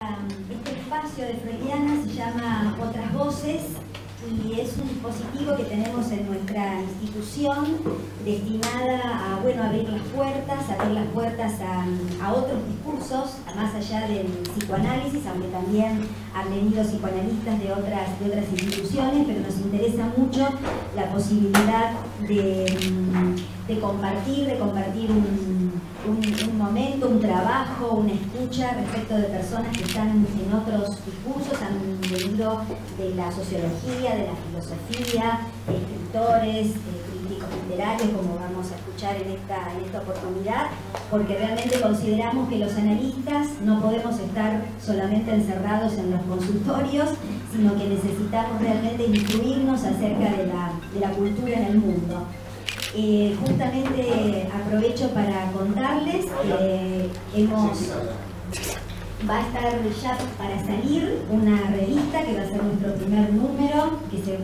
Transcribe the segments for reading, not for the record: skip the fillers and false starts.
Este espacio de Freudiana se llama Otras Voces y es un dispositivo que tenemos en nuestra institución destinada a abrir las puertas a otros discursos, más allá del psicoanálisis, aunque también han venido psicoanalistas de otras instituciones, pero nos interesa mucho la posibilidad de compartir un momento, un trabajo, una escucha respecto de personas que están en otros discursos, han venido de la sociología, de la filosofía, escritores, críticos literarios, como vamos a escuchar en esta oportunidad, porque realmente consideramos que los analistas no podemos estar solamente encerrados en los consultorios, sino que necesitamos realmente instruirnos acerca de la cultura en el mundo. Justamente aprovecho para contarles que va a estar ya para salir una revista que va a ser nuestro primer número, que se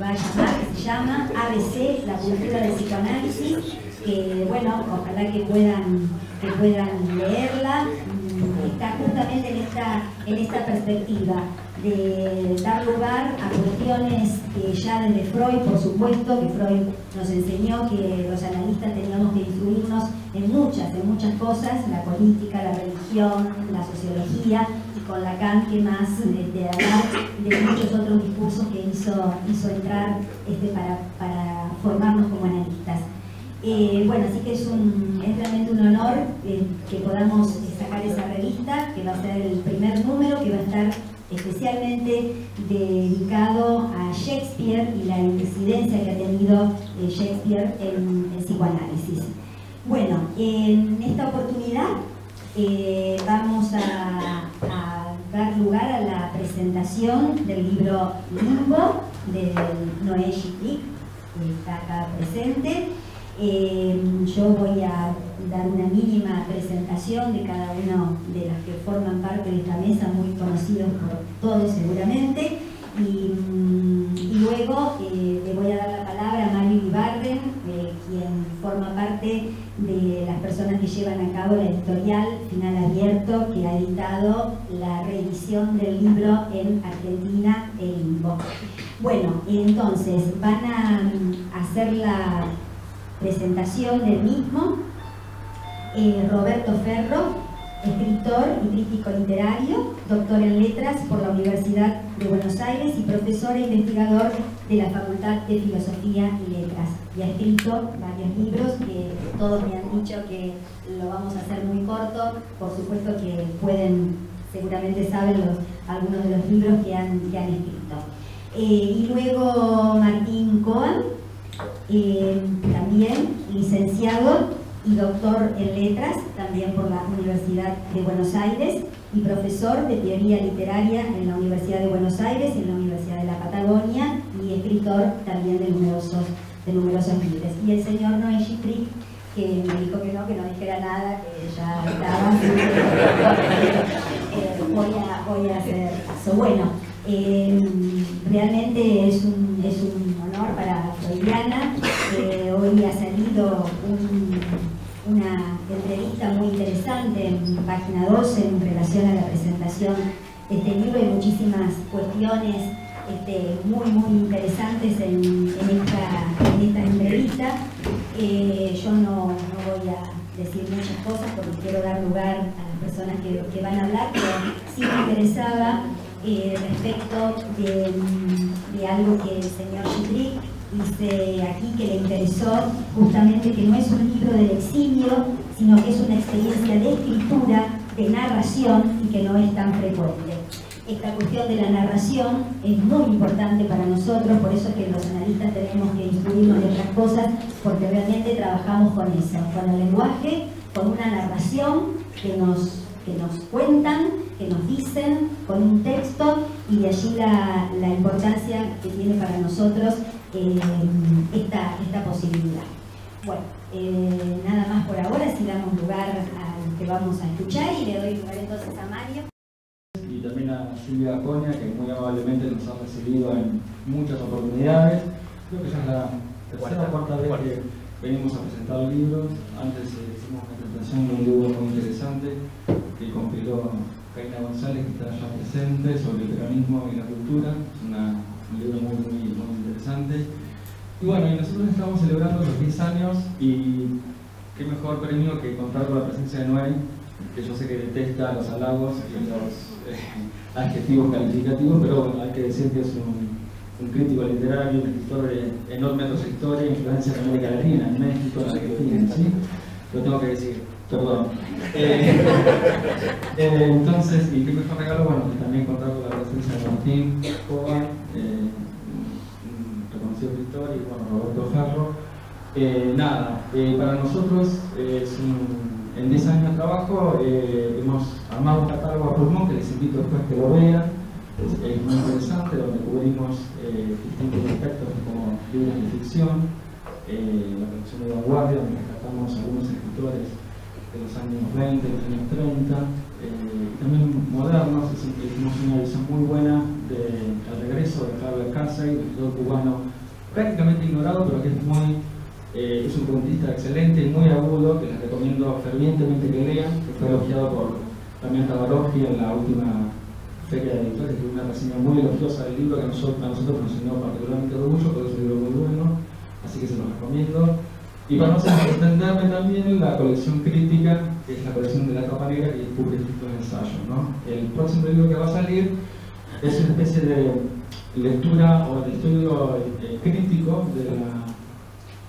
llama ABC, la cultura del psicoanálisis, que ojalá que puedan leerla. Está justamente en esta perspectiva de dar lugar a cuestiones que ya desde Freud, por supuesto, que Freud nos enseñó que los analistas teníamos que instruirnos en muchas cosas, la política, la religión, la sociología, y con Lacan, que más de hablar de muchos otros discursos que hizo entrar para formarnos como analistas. Así que es realmente un honor que podamos sacar esa revista, que va a ser el primer número, que va a estar especialmente dedicado a Shakespeare y la incidencia que ha tenido Shakespeare en el psicoanálisis. Bueno, en esta oportunidad vamos a dar lugar a la presentación del libro Limbo de Noé Schiplik, que está acá presente. Yo voy a dar una mínima presentación de cada uno de los que forman parte de esta mesa, muy conocidos por todos seguramente, y luego le voy a dar la palabra a Mario Ibarren, quien forma parte de las personas que llevan a cabo la editorial Final Abierto, que ha editado la reedición del libro en Argentina, El Limbo. Bueno, entonces van a hacer la presentación del mismo Roberto Ferro, escritor y crítico literario, doctor en letras por la Universidad de Buenos Aires y profesor e investigador de la Facultad de Filosofía y Letras, y ha escrito varios libros que todos me han dicho que lo vamos a hacer muy corto. Por supuesto que seguramente saben algunos de los libros que han escrito. Y luego Martín Cohen, también licenciado y doctor en letras, también por la Universidad de Buenos Aires, y profesor de teoría literaria en la Universidad de Buenos Aires y en la Universidad de la Patagonia, y escritor también de numerosos libros. Y el señor Noé Schiplik, que me dijo que no dijera nada, que ya estaba. Voy a hacer caso. Bueno, realmente es un honor para Freudiana. Hoy ha salido una entrevista muy interesante en Página 12 en relación a la presentación de este libro, y muchísimas cuestiones muy interesantes en esta entrevista. Yo no voy a decir muchas cosas porque quiero dar lugar a las personas que van a hablar, pero sí me interesaba respecto de algo que el señor Schiplik dice aquí, que le interesó justamente, que no es un libro del exilio, sino que es una experiencia de escritura, de narración, y que no es tan frecuente. Esta cuestión de la narración es muy importante para nosotros, por eso es que los analistas tenemos que instruirnos de otras cosas, porque realmente trabajamos con eso, con el lenguaje, con una narración que nos cuentan, que nos dicen, con un texto, y de allí la importancia que tiene para nosotros esta posibilidad. Bueno, nada más por ahora, si damos lugar al que vamos a escuchar, y le doy lugar entonces a Mario. Y también a Silvia Acoña, que muy amablemente nos ha recibido en muchas oportunidades. Creo que ya es la tercera o cuarta vez que venimos a presentar libros. Antes hicimos una presentación de un libro muy interesante que compiló Karina González, que está allá presente, sobre el peronismo y la cultura. Es un libro muy interesante. Y bueno, y nosotros estamos celebrando los 10 años y qué mejor premio que contar con la presencia de Noé, que yo sé que detesta los halagos y los adjetivos calificativos, pero bueno, hay que decir que es un crítico literario, un escritor de enorme trayectoria, influencia en América Latina, en México, en Argentina, ¿sí? Lo tengo que decir, perdón. Entonces, y qué mejor regalo, bueno, que también contar con la presencia de Martín Escobar, un reconocido escritor, y bueno, Roberto Ferro. Para nosotros en 10 años de trabajo hemos armado un catálogo a pulmón que les invito después que lo vean. Es muy interesante, donde cubrimos distintos aspectos como libros de ficción, la producción de vanguardia, donde rescatamos algunos escritores de los años 20, de los años 30, y también modernos. Hicimos una visión muy buena del regreso de Carlos Casey, un escritor cubano prácticamente ignorado, pero que es un cuentista excelente y muy agudo, que les recomiendo fervientemente que lean, que fue elogiado por Damián Tabarovsky en la última Feria de Editores, que es una reseña muy elogiosa del libro que a nosotros nos llenó particularmente de orgullo, porque es un libro muy bueno, así que se los recomiendo. Y para no extenderme también la colección crítica, que es la colección de La Capa Negra, que descubre distintos ensayos, ¿no? El próximo libro que va a salir es una especie de lectura o de estudio crítico de la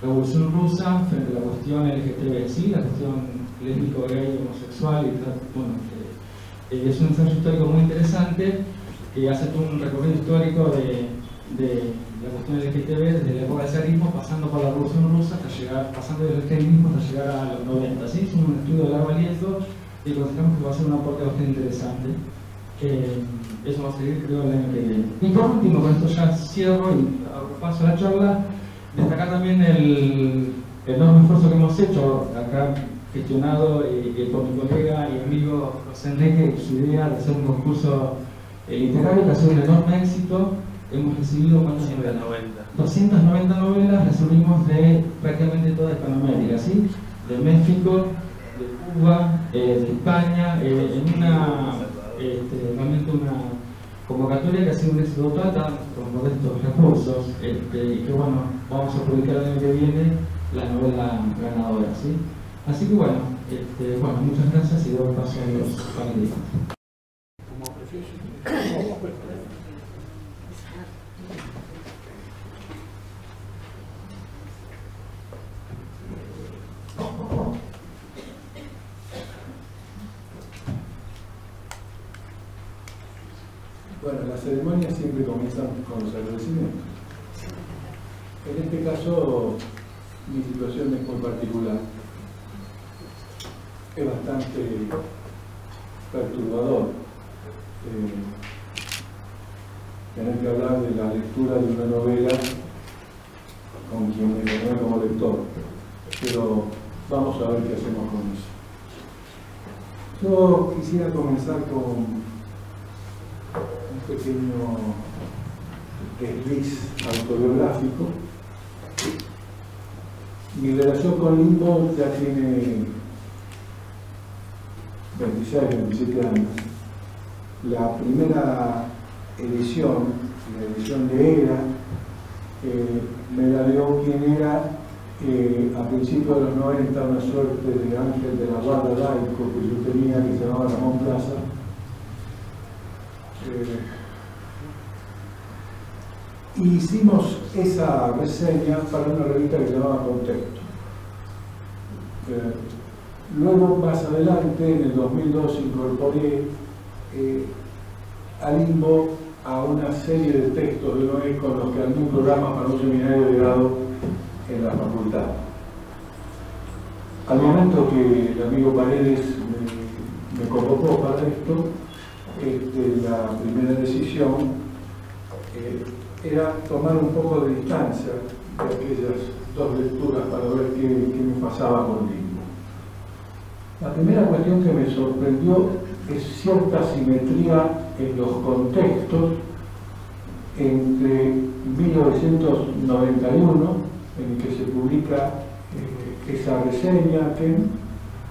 Revolución Rusa frente a la cuestión LGTB, ¿sí? La cuestión lésbico, gay, homosexual y tal. Bueno, es un ensayo histórico muy interesante que hace todo un recorrido histórico de la cuestión LGTB desde la época del zarismo, pasando por la Revolución Rusa, pasando del estalinismo hasta llegar a los 90. ¿Sí? Es un estudio de largo aliento y consideramos que va a ser un aporte bastante interesante. Eso va a seguir, creo, el año que viene. Y por último, con esto ya cierro y paso a la charla, destacar también el enorme esfuerzo que hemos hecho acá, gestionado por mi colega y amigo José Enrique, su idea de hacer un concurso literario que ha sido un enorme éxito. Hemos recibido 290 novelas, recibimos de prácticamente toda Hispanoamérica, ¿sí? De México, de Cuba, de España, en realmente una convocatoria que ha sido un éxito total con modestos recursos, y que bueno, vamos a publicar el año que viene la novela ganadora, ¿sí? Así que bueno, muchas gracias y doy paso a los panelistas. Bueno, las ceremonias siempre comienzan con los agradecimientos. En este caso, mi situación es muy particular. Es bastante perturbador tener que hablar de la lectura de una novela con quien me conoce como lector. Pero vamos a ver qué hacemos con eso. Yo quisiera comenzar con un pequeño desliz autobiográfico. Mi relación con Limbo ya tiene 26, 27 años. La primera edición, la edición de Era, me la dio quien era a principios de los 90 una suerte de ángel de la guarda laico que yo tenía, que se llamaba Ramón Plaza. Y hicimos esa reseña para una revista que se llamaba Contexto. Luego, más adelante, en el 2002, incorporé a Limbo a una serie de textos de Noé con los que armé un programa para un seminario de grado en la facultad. Al momento que el amigo Paredes me convocó para esto, la primera decisión era tomar un poco de distancia de aquellas dos lecturas para ver qué me pasaba con Limbo. La primera cuestión que me sorprendió es cierta simetría en los contextos entre 1991, en el que se publica esa reseña, que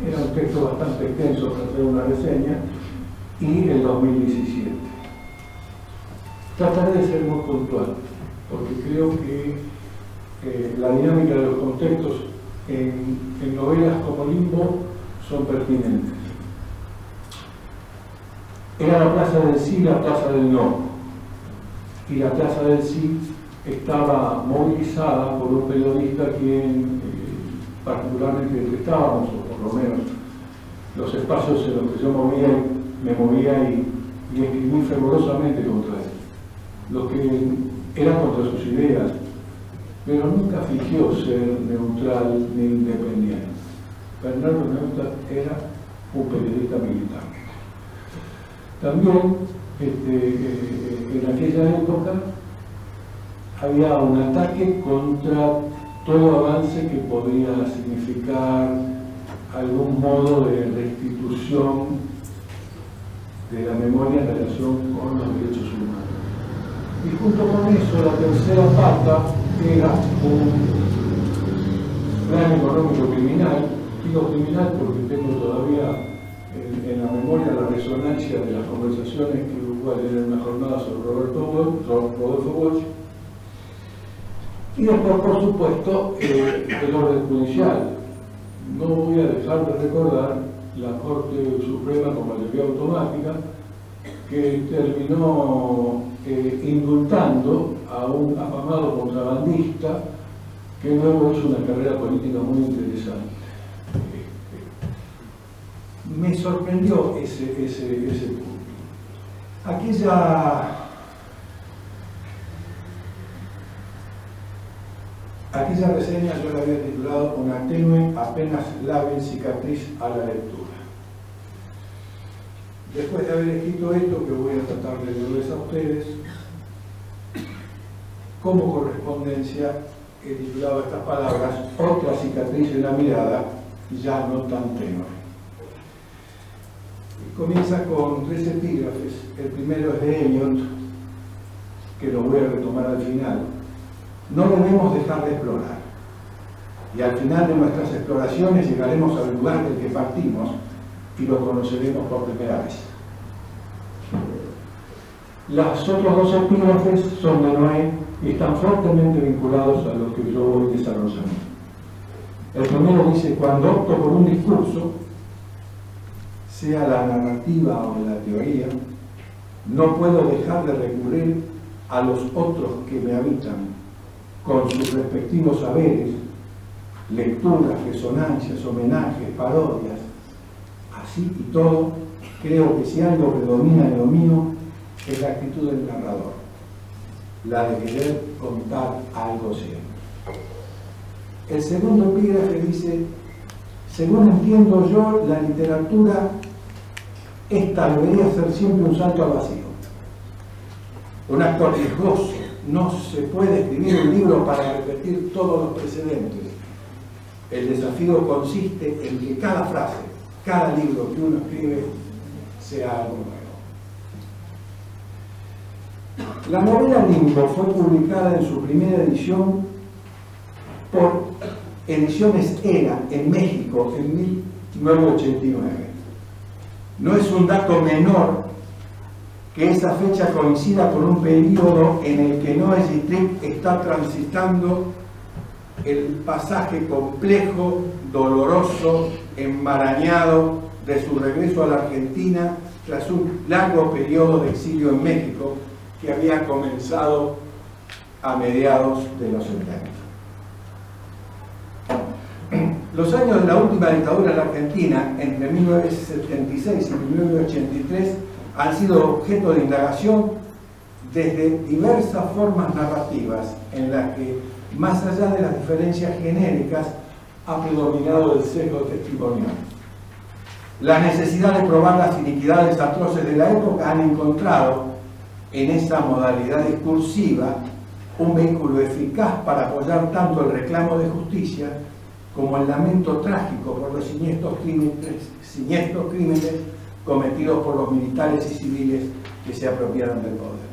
era un texto bastante extenso para hacer una reseña, y y el 2017. Trataré de ser muy puntual, porque creo que la dinámica de los contextos en novelas como Limbo son pertinentes. Era la Plaza del Sí, la Plaza del No, y la Plaza del Sí estaba movilizada por un periodista quien particularmente detestábamos, o por lo menos los espacios en los que yo me movía y escribí fervorosamente contra él, lo que era contra sus ideas, pero nunca fingió ser neutral ni independiente. Bernardo Neustadt era un periodista militar. También en aquella época había un ataque contra todo avance que podría significar algún modo de restitución de la memoria en relación con los derechos humanos. Y junto con eso, la tercera pata era un plan económico criminal. Digo criminal porque tengo todavía en la memoria la resonancia de las conversaciones que hubo ayer en una jornada sobre Rodolfo Bosch. Y después, por supuesto, el orden judicial. No voy a dejar de recordar la Corte Suprema con mayoría automática, que terminó indultando a un afamado contrabandista que luego hizo una carrera política muy interesante. Me sorprendió ese punto. Aquella reseña yo la había titulado Una tenue, apenas lábil cicatriz a la lectura. Después de haber escrito esto, que voy a tratar de leerles a ustedes, como correspondencia he titulado estas palabras Otra cicatriz en la mirada, ya no tan tenue. Comienza con 3 epígrafes. El primero es de Eliot, que lo voy a retomar al final. No debemos dejar de explorar, y al final de nuestras exploraciones llegaremos al lugar del que partimos y lo conoceremos por primera vez. Los otros 2 epígrafes son de Noé y están fuertemente vinculados a lo que yo voy desarrollando. El primero dice: cuando opto por un discurso, sea la narrativa o la teoría, no puedo dejar de recurrir a los otros que me habitan, con sus respectivos saberes, lecturas, resonancias, homenajes, parodias. Así y todo, creo que si algo predomina en lo mío, es la actitud del narrador, la de querer contar algo siempre. El segundo epígrafe dice: según entiendo yo, la literatura esta debería ser siempre un salto al vacío, un acto riesgoso. No se puede escribir un libro para repetir todos los precedentes. El desafío consiste en que cada frase, cada libro que uno escribe, sea algo nuevo. La novela Limbo fue publicada en su primera edición por Ediciones Era en México en 1989. No es un dato menor que esa fecha coincida con un periodo en el que Noé Strip está transitando el pasaje complejo, doloroso, enmarañado de su regreso a la Argentina tras un largo periodo de exilio en México que había comenzado a mediados de los 70. Los años de la última dictadura en la Argentina, entre 1976 y 1983, han sido objeto de indagación desde diversas formas narrativas en las que, más allá de las diferencias genéricas, ha predominado el sesgo testimonial. La necesidad de probar las iniquidades atroces de la época han encontrado en esa modalidad discursiva un vehículo eficaz para apoyar tanto el reclamo de justicia como el lamento trágico por los siniestros crímenes cometidos por los militares y civiles que se apropiaron del poder.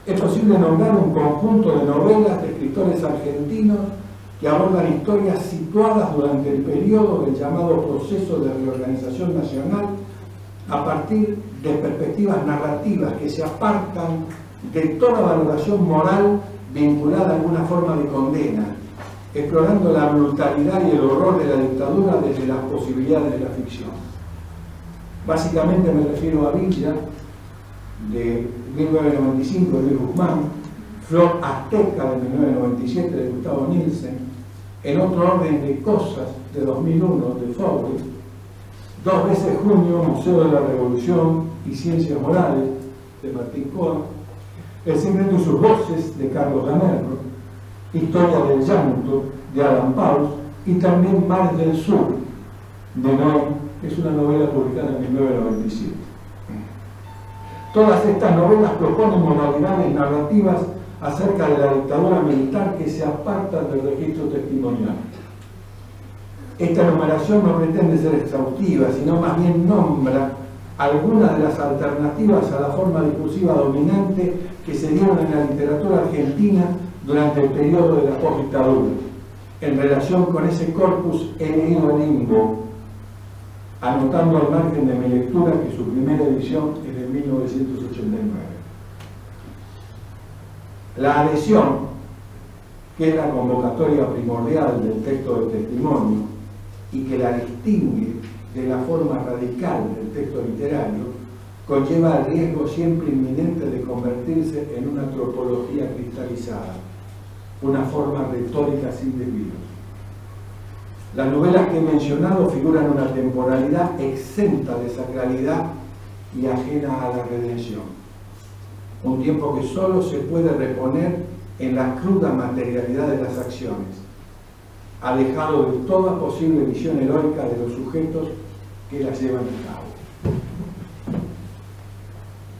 Es posible nombrar un conjunto de novelas de escritores argentinos que abordan historias situadas durante el periodo del llamado proceso de reorganización nacional a partir de perspectivas narrativas que se apartan de toda valoración moral vinculada a alguna forma de condena, explorando la brutalidad y el horror de la dictadura desde las posibilidades de la ficción. Básicamente me refiero a Villa, de 1995 de Luis Guzmán, Flor Azteca de 1997 de Gustavo Nielsen, En otro orden de cosas de 2001 de Faure, Dos veces junio, Museo de la Revolución y Ciencias Morales de Martín Coa, El secreto y sus voces de Carlos Ganerro, Historia del llanto de Adam Pauls y también Mares del Sur de Noé, que es una novela publicada en 1997. Todas estas novelas proponen modalidades narrativas acerca de la dictadura militar que se apartan del registro testimonial. Esta enumeración no pretende ser exhaustiva, sino más bien nombra algunas de las alternativas a la forma discursiva dominante que se dieron en la literatura argentina durante el periodo de la postdictadura. En relación con ese corpus he leído el Limbo, anotando al margen de mi lectura que su primera edición es de 1989. La adhesión, que es la convocatoria primordial del texto de testimonio y que la distingue de la forma radical del texto literario, conlleva el riesgo siempre inminente de convertirse en una tropología cristalizada, una forma retórica sin desvíos. Las novelas que he mencionado figuran una temporalidad exenta de sacralidad y ajena a la redención. Un tiempo que solo se puede reponer en la cruda materialidad de las acciones, alejado de toda posible visión heroica de los sujetos que las llevan a cabo.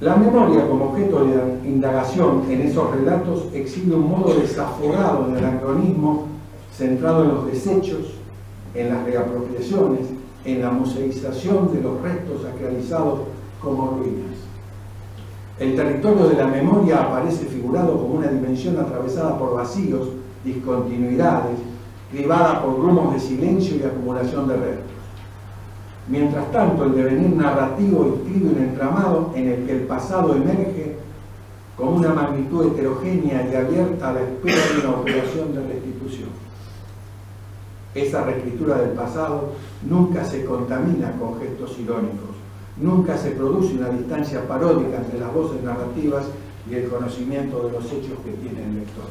La memoria como objeto de indagación en esos relatos exhibe un modo desafogado de anacronismo centrado en los desechos, en las reapropiaciones, en la museización de los restos sacralizados como ruinas. El territorio de la memoria aparece figurado como una dimensión atravesada por vacíos, discontinuidades, cribada por grumos de silencio y acumulación de restos. Mientras tanto, el devenir narrativo inscribe un entramado en el que el pasado emerge como una magnitud heterogénea y abierta a la espera de una operación de restitución. Esa reescritura del pasado nunca se contamina con gestos irónicos, nunca se produce una distancia paródica entre las voces narrativas y el conocimiento de los hechos que tiene el lector.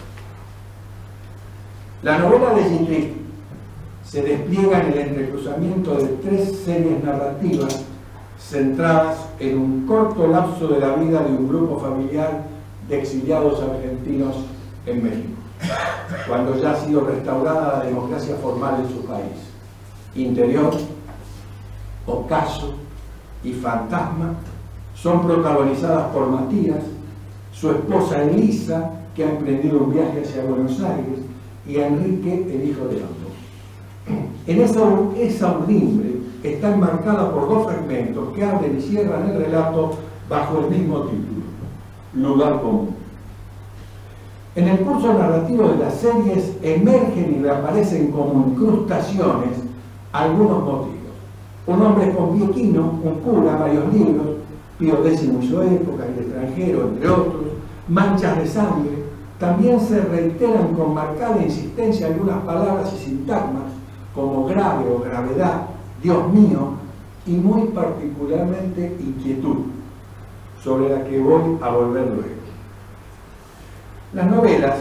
La novela de Gitrit se despliega en el entrecruzamiento de 3 series narrativas centradas en un corto lapso de la vida de un grupo familiar de exiliados argentinos en México, cuando ya ha sido restaurada la democracia formal en su país. Interior, Ocaso y Fantasma son protagonizadas por Matías, su esposa Elisa, que ha emprendido un viaje hacia Buenos Aires, y a Enrique, el hijo de ambos. En esa urdimbre está enmarcada por 2 fragmentos que abren y cierran el relato bajo el mismo título: Lugar común. En el curso narrativo de las series emergen y reaparecen como incrustaciones algunos motivos. Un hombre con Piequino, un cura, varios libros, Pío X y su época, El extranjero, entre otros, manchas de sangre. También se reiteran con marcada insistencia algunas palabras y sintagmas como grave o gravedad, Dios mío, y muy particularmente inquietud, sobre la que voy a volver luego. Las novelas,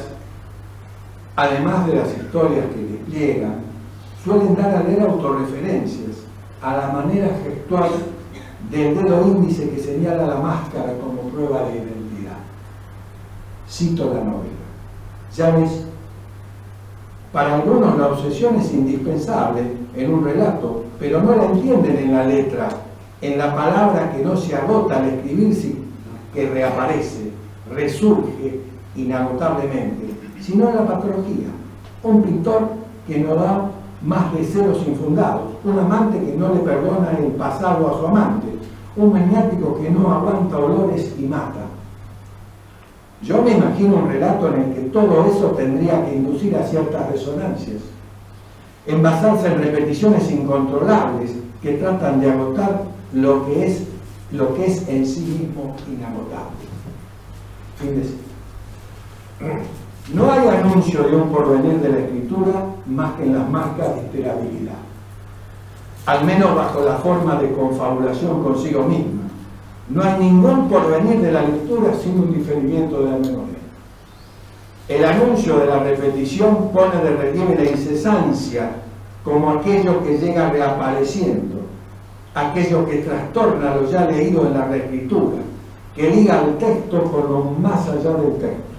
además de las historias que despliegan, suelen dar a leer autorreferencias a la manera gestual del dedo índice que señala la máscara como prueba de identidad. Cito la novela. Ya ves, para algunos la obsesión es indispensable en un relato, pero no la entienden en la letra, en la palabra que no se agota al escribirse, que reaparece, resurge inagotablemente, sino en la patología. Un pintor que no da más deseos infundados, un amante que no le perdona el pasado a su amante, un maniático que no aguanta olores y mata. Yo me imagino un relato en el que todo eso tendría que inducir a ciertas resonancias, envasarse en repeticiones incontrolables que tratan de agotar lo que es lo que es en sí mismo inagotable. Fin de cita. No hay anuncio de un porvenir de la escritura más que en las marcas de esperabilidad, al menos bajo la forma de confabulación consigo misma. No hay ningún porvenir de la lectura sin un diferimiento de la memoria. El anuncio de la repetición pone de relieve la incesancia como aquello que llega reapareciendo, aquello que trastorna lo ya leído en la reescritura, que liga al texto con lo más allá del texto.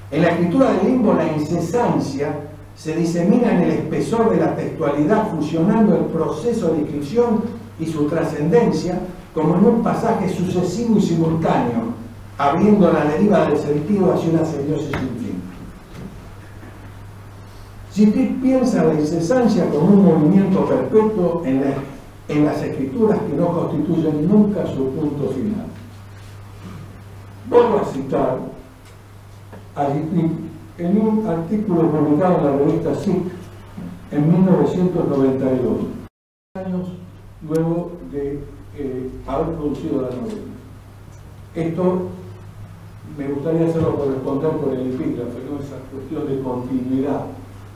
En la escritura del limbo, la incesancia se disemina en el espesor de la textualidad, fusionando el proceso de inscripción y su trascendencia como en un pasaje sucesivo y simultáneo, abriendo la deriva del sentido hacia una semiosis sin fin. Zittrich piensa la incesancia como un movimiento perpetuo en las escrituras que no constituyen nunca su punto final. Vuelvo a citar a Zittrich en un artículo publicado en la revista SIC en 1992, años luego de haber producido la novela. Esto me gustaría hacerlo corresponder por el epígrafe, ¿no? Esa cuestión de continuidad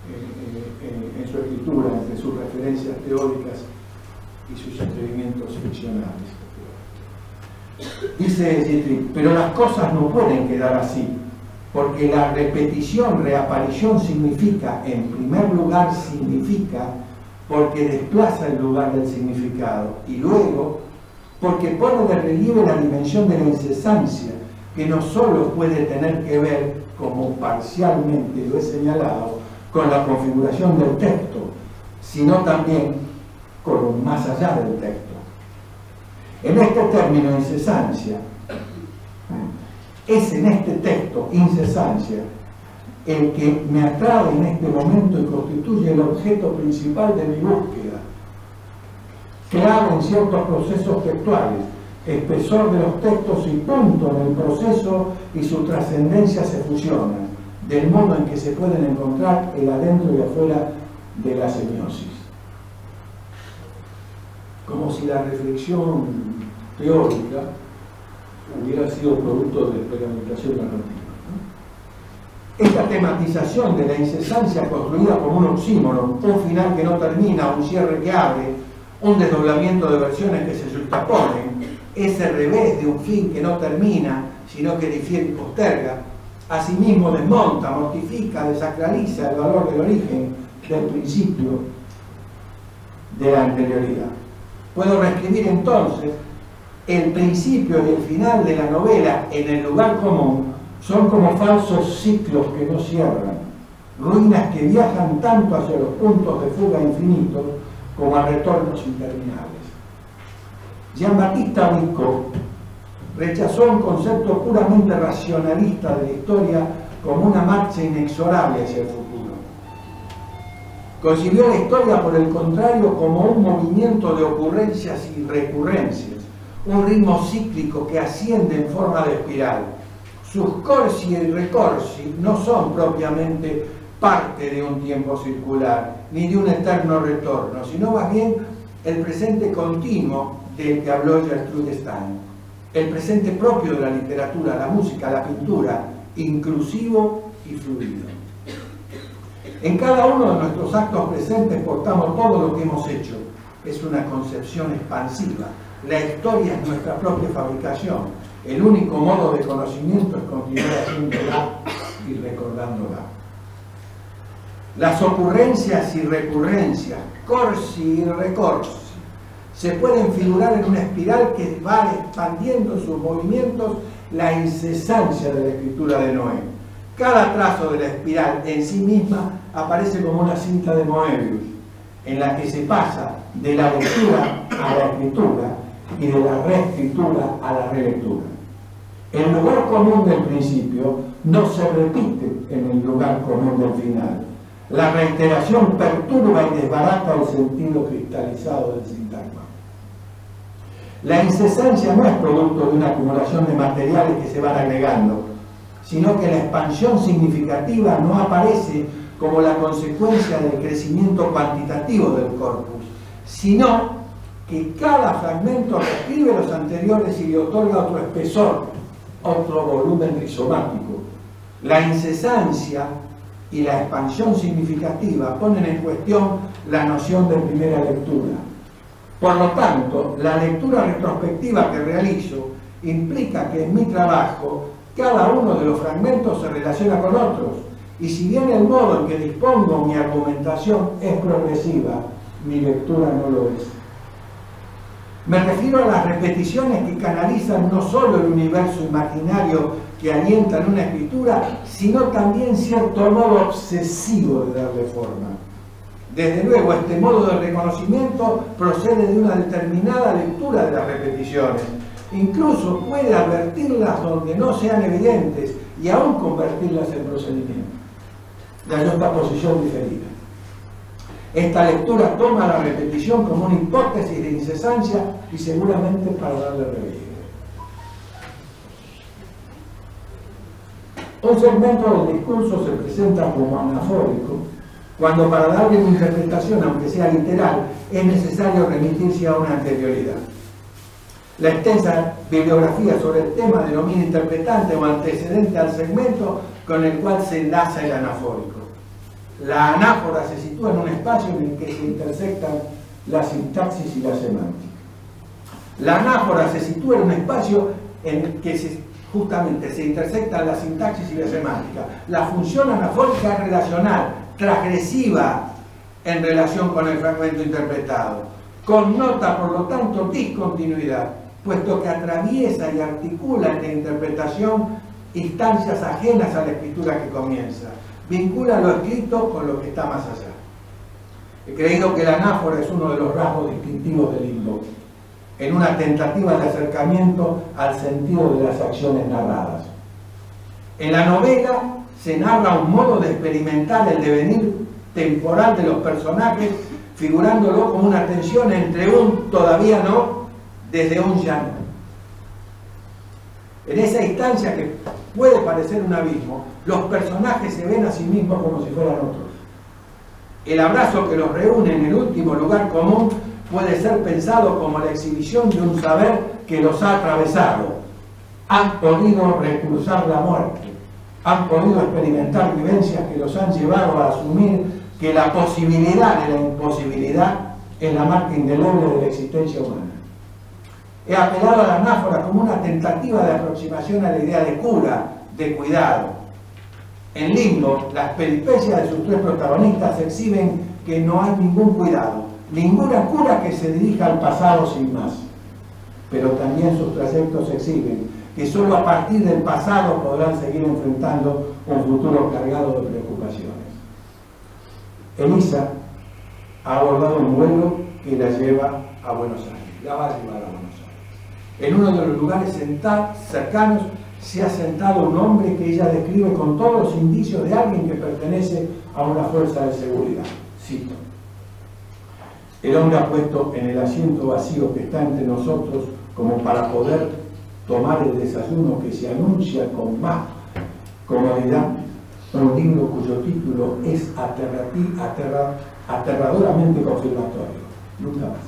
en su escritura, entre sus referencias teóricas y sus experimentos ficcionales. Dice Zittrich, pero las cosas no pueden quedar así, porque la repetición, reaparición significa, en primer lugar, significa porque desplaza el lugar del significado, y luego porque pone de relieve la dimensión de la incesancia, que no solo puede tener que ver, como parcialmente lo he señalado, con la configuración del texto, sino también con lo más allá del texto. En este término, incesancia, es en este texto, incesancia, el que me atrae en este momento y constituye el objeto principal de mi búsqueda, claro en ciertos procesos textuales, espesor de los textos y punto en el proceso y su trascendencia se fusionan, del modo en que se pueden encontrar el adentro y afuera de la semiosis. Como si la reflexión teórica hubiera sido producto de experimentación narrativa, ¿no? Esta tematización de la incesancia construida como un oxímoron, un final que no termina, un cierre que abre, un desdoblamiento de versiones que se justaponen, ese revés de un fin que no termina, sino que difiere y posterga, asimismo desmonta, mortifica, desacraliza el valor del origen del principio de la anterioridad. Puedo reescribir entonces el principio y el final de la novela en el lugar común son como falsos ciclos que no cierran, ruinas que viajan tanto hacia los puntos de fuga infinitos como a retornos interminables. Jean-Baptiste Bicot rechazó un concepto puramente racionalista de la historia como una marcha inexorable hacia el futuro. Concibió la historia, por el contrario, como un movimiento de ocurrencias y recurrencias, un ritmo cíclico que asciende en forma de espiral. Sus corsi y recorsi no son propiamente parte de un tiempo circular, ni de un eterno retorno, sino más bien el presente continuo del que habló Gertrude Stein, el presente propio de la literatura, la música, la pintura, inclusivo y fluido. En cada uno de nuestros actos presentes portamos todo lo que hemos hecho. Es una concepción expansiva. La historia es nuestra propia fabricación. El único modo de conocimiento es continuar haciéndola y recordándola. Las ocurrencias y recurrencias, corsi y recorsi, se pueden figurar en una espiral que va expandiendo en sus movimientos la incesancia de la escritura de Noé. Cada trazo de la espiral en sí misma aparece como una cinta de Moebius, en la que se pasa de la lectura a la escritura y de la reescritura a la relectura. El lugar común del principio no se repite en el lugar común del final. La reiteración perturba y desbarata el sentido cristalizado del sintagma. La incesancia no es producto de una acumulación de materiales que se van agregando, sino que la expansión significativa no aparece como la consecuencia del crecimiento cuantitativo del corpus, sino que cada fragmento reescribe los anteriores y le otorga otro espesor, otro volumen rizomático. La incesancia y la expansión significativa ponen en cuestión la noción de primera lectura. Por lo tanto, la lectura retrospectiva que realizo implica que en mi trabajo cada uno de los fragmentos se relaciona con otros, y si bien el modo en que dispongo mi argumentación es progresiva, mi lectura no lo es. Me refiero a las repeticiones que canalizan no solo el universo imaginario que alientan una escritura, sino también cierto modo obsesivo de darle forma. Desde luego, este modo de reconocimiento procede de una determinada lectura de las repeticiones. Incluso puede advertirlas donde no sean evidentes y aún convertirlas en procedimiento. De ahí esta posición diferida. Esta lectura toma la repetición como una hipótesis de incesancia y seguramente para darle relieve. Un segmento del discurso se presenta como anafórico cuando para darle una interpretación, aunque sea literal, es necesario remitirse a una anterioridad. La extensa bibliografía sobre el tema denomina interpretante o antecedente al segmento con el cual se enlaza el anafórico. La anáfora se sitúa en un espacio en el que se intersectan la sintaxis y la semántica. La anáfora se sitúa en un espacio en el que justamente se intersectan la sintaxis y la semántica. La función anafórica es relacional, transgresiva en relación con el fragmento interpretado. Connota, por lo tanto, discontinuidad, puesto que atraviesa y articula en la interpretación instancias ajenas a la escritura que comienza. Vincula lo escrito con lo que está más allá. He creído que la anáfora es uno de los rasgos distintivos del limbo, en una tentativa de acercamiento al sentido de las acciones narradas. En la novela se narra un modo de experimentar el devenir temporal de los personajes, figurándolo como una tensión entre un todavía no desde un ya no. En esa instancia que puede parecer un abismo, los personajes se ven a sí mismos como si fueran otros. El abrazo que los reúne en el último lugar común puede ser pensado como la exhibición de un saber que los ha atravesado. Han podido recruzar la muerte, han podido experimentar vivencias que los han llevado a asumir que la posibilidad de la imposibilidad es la marca indeleble de la existencia humana. He apelado a la anáfora como una tentativa de aproximación a la idea de cura, de cuidado. En Limbo, las peripecias de sus tres protagonistas exhiben que no hay ningún cuidado, ninguna cura que se dirija al pasado sin más. Pero también sus trayectos exhiben que solo a partir del pasado podrán seguir enfrentando un futuro cargado de preocupaciones. Elisa ha abordado un vuelo que la lleva a Buenos Aires, la va a llevar a Buenos Aires. En uno de los lugares cercanos se ha sentado un hombre que ella describe con todos los indicios de alguien que pertenece a una fuerza de seguridad. Cito: el hombre ha puesto en el asiento vacío que está entre nosotros como para poder tomar el desayuno que se anuncia con más comodidad un libro cuyo título es aterradoramente confirmatorio. Nunca más.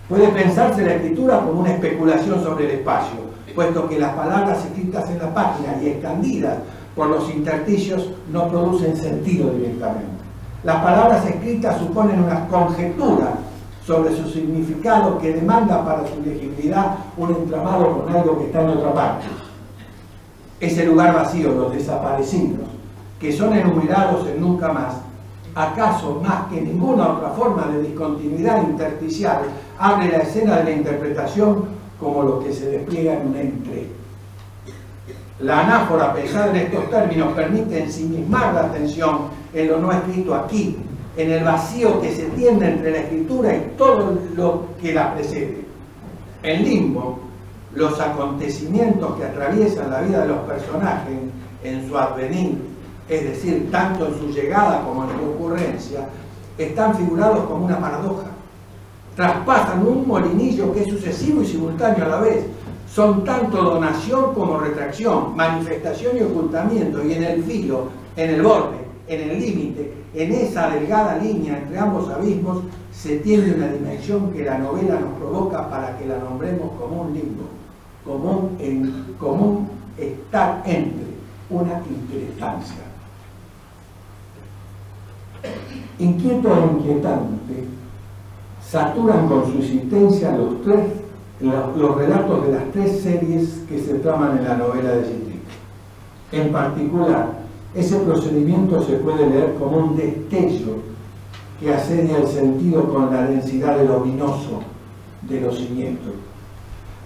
Puede pensarse la escritura como una especulación sobre el espacio, puesto que las palabras escritas en la página y escondidas por los intersticios no producen sentido directamente. Las palabras escritas suponen una conjetura sobre su significado que demanda para su legibilidad un entramado con algo que está en otra parte. Ese lugar vacío, los desaparecidos, que son enumerados en nunca más, acaso más que ninguna otra forma de discontinuidad intersticial, abre la escena de la interpretación como lo que se despliega en un entre. La anáfora, pensada en estos términos, permite ensimismar la atención en lo no escrito aquí, en el vacío que se tiende entre la escritura y todo lo que la precede. En Limbo, los acontecimientos que atraviesan la vida de los personajes en su advenir, es decir, tanto en su llegada como en su ocurrencia, están figurados como una paradoja. Traspasan un molinillo que es sucesivo y simultáneo a la vez. Son tanto donación como retracción, manifestación y ocultamiento, y en el filo, en el borde, en el límite, en esa delgada línea entre ambos abismos, se tiene una dimensión que la novela nos provoca para que la nombremos como un limbo, como un estar entre, una interestancia. Inquieto e inquietante saturan con su existencia los relatos de las tres series que se traman en la novela de Citrin. En particular, ese procedimiento se puede leer como un destello que asedia el sentido con la densidad de lo ominoso, de lo siniestro.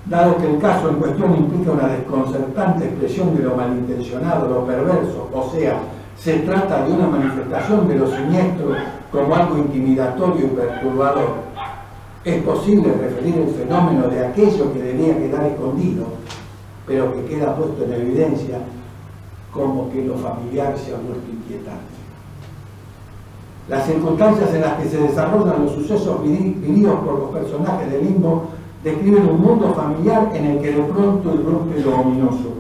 Dado que el caso en cuestión implica una desconcertante expresión de lo malintencionado, lo perverso, o sea, se trata de una manifestación de lo siniestro como algo intimidatorio y perturbador, es posible referir el fenómeno de aquello que debía quedar escondido, pero que queda puesto en evidencia como que lo familiar se ha vuelto inquietante. Las circunstancias en las que se desarrollan los sucesos vividos por los personajes de Limbo describen un mundo familiar en el que de pronto irrumpe lo ominoso,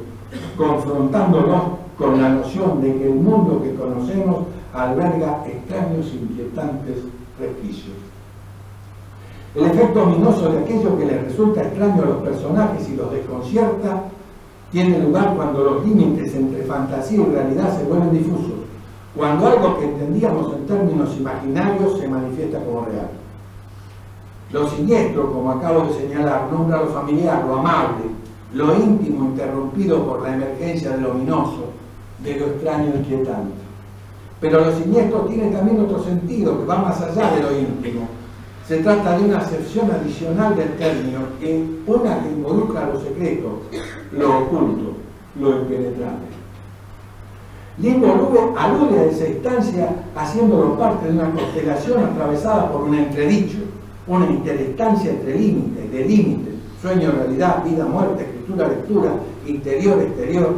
confrontándonos con la noción de que el mundo que conocemos alberga extraños e inquietantes resquicios. El efecto ominoso de aquello que les resulta extraño a los personajes y los desconcierta tiene lugar cuando los límites entre fantasía y realidad se vuelven difusos, cuando algo que entendíamos en términos imaginarios se manifiesta como real. Lo siniestro, como acabo de señalar, nombra lo familiar, lo amable, lo íntimo interrumpido por la emergencia de lo ominoso, de lo extraño e inquietante. Pero lo siniestro tiene también otro sentido que va más allá de lo íntimo. Se trata de una acepción adicional del término, una que involucra lo secreto, lo oculto, lo impenetrable. Limbo alude a esa instancia haciéndolo parte de una constelación atravesada por un entredicho, una interestancia entre límites, de límites, sueño, realidad, vida, muerte, escritura, lectura, interior, exterior.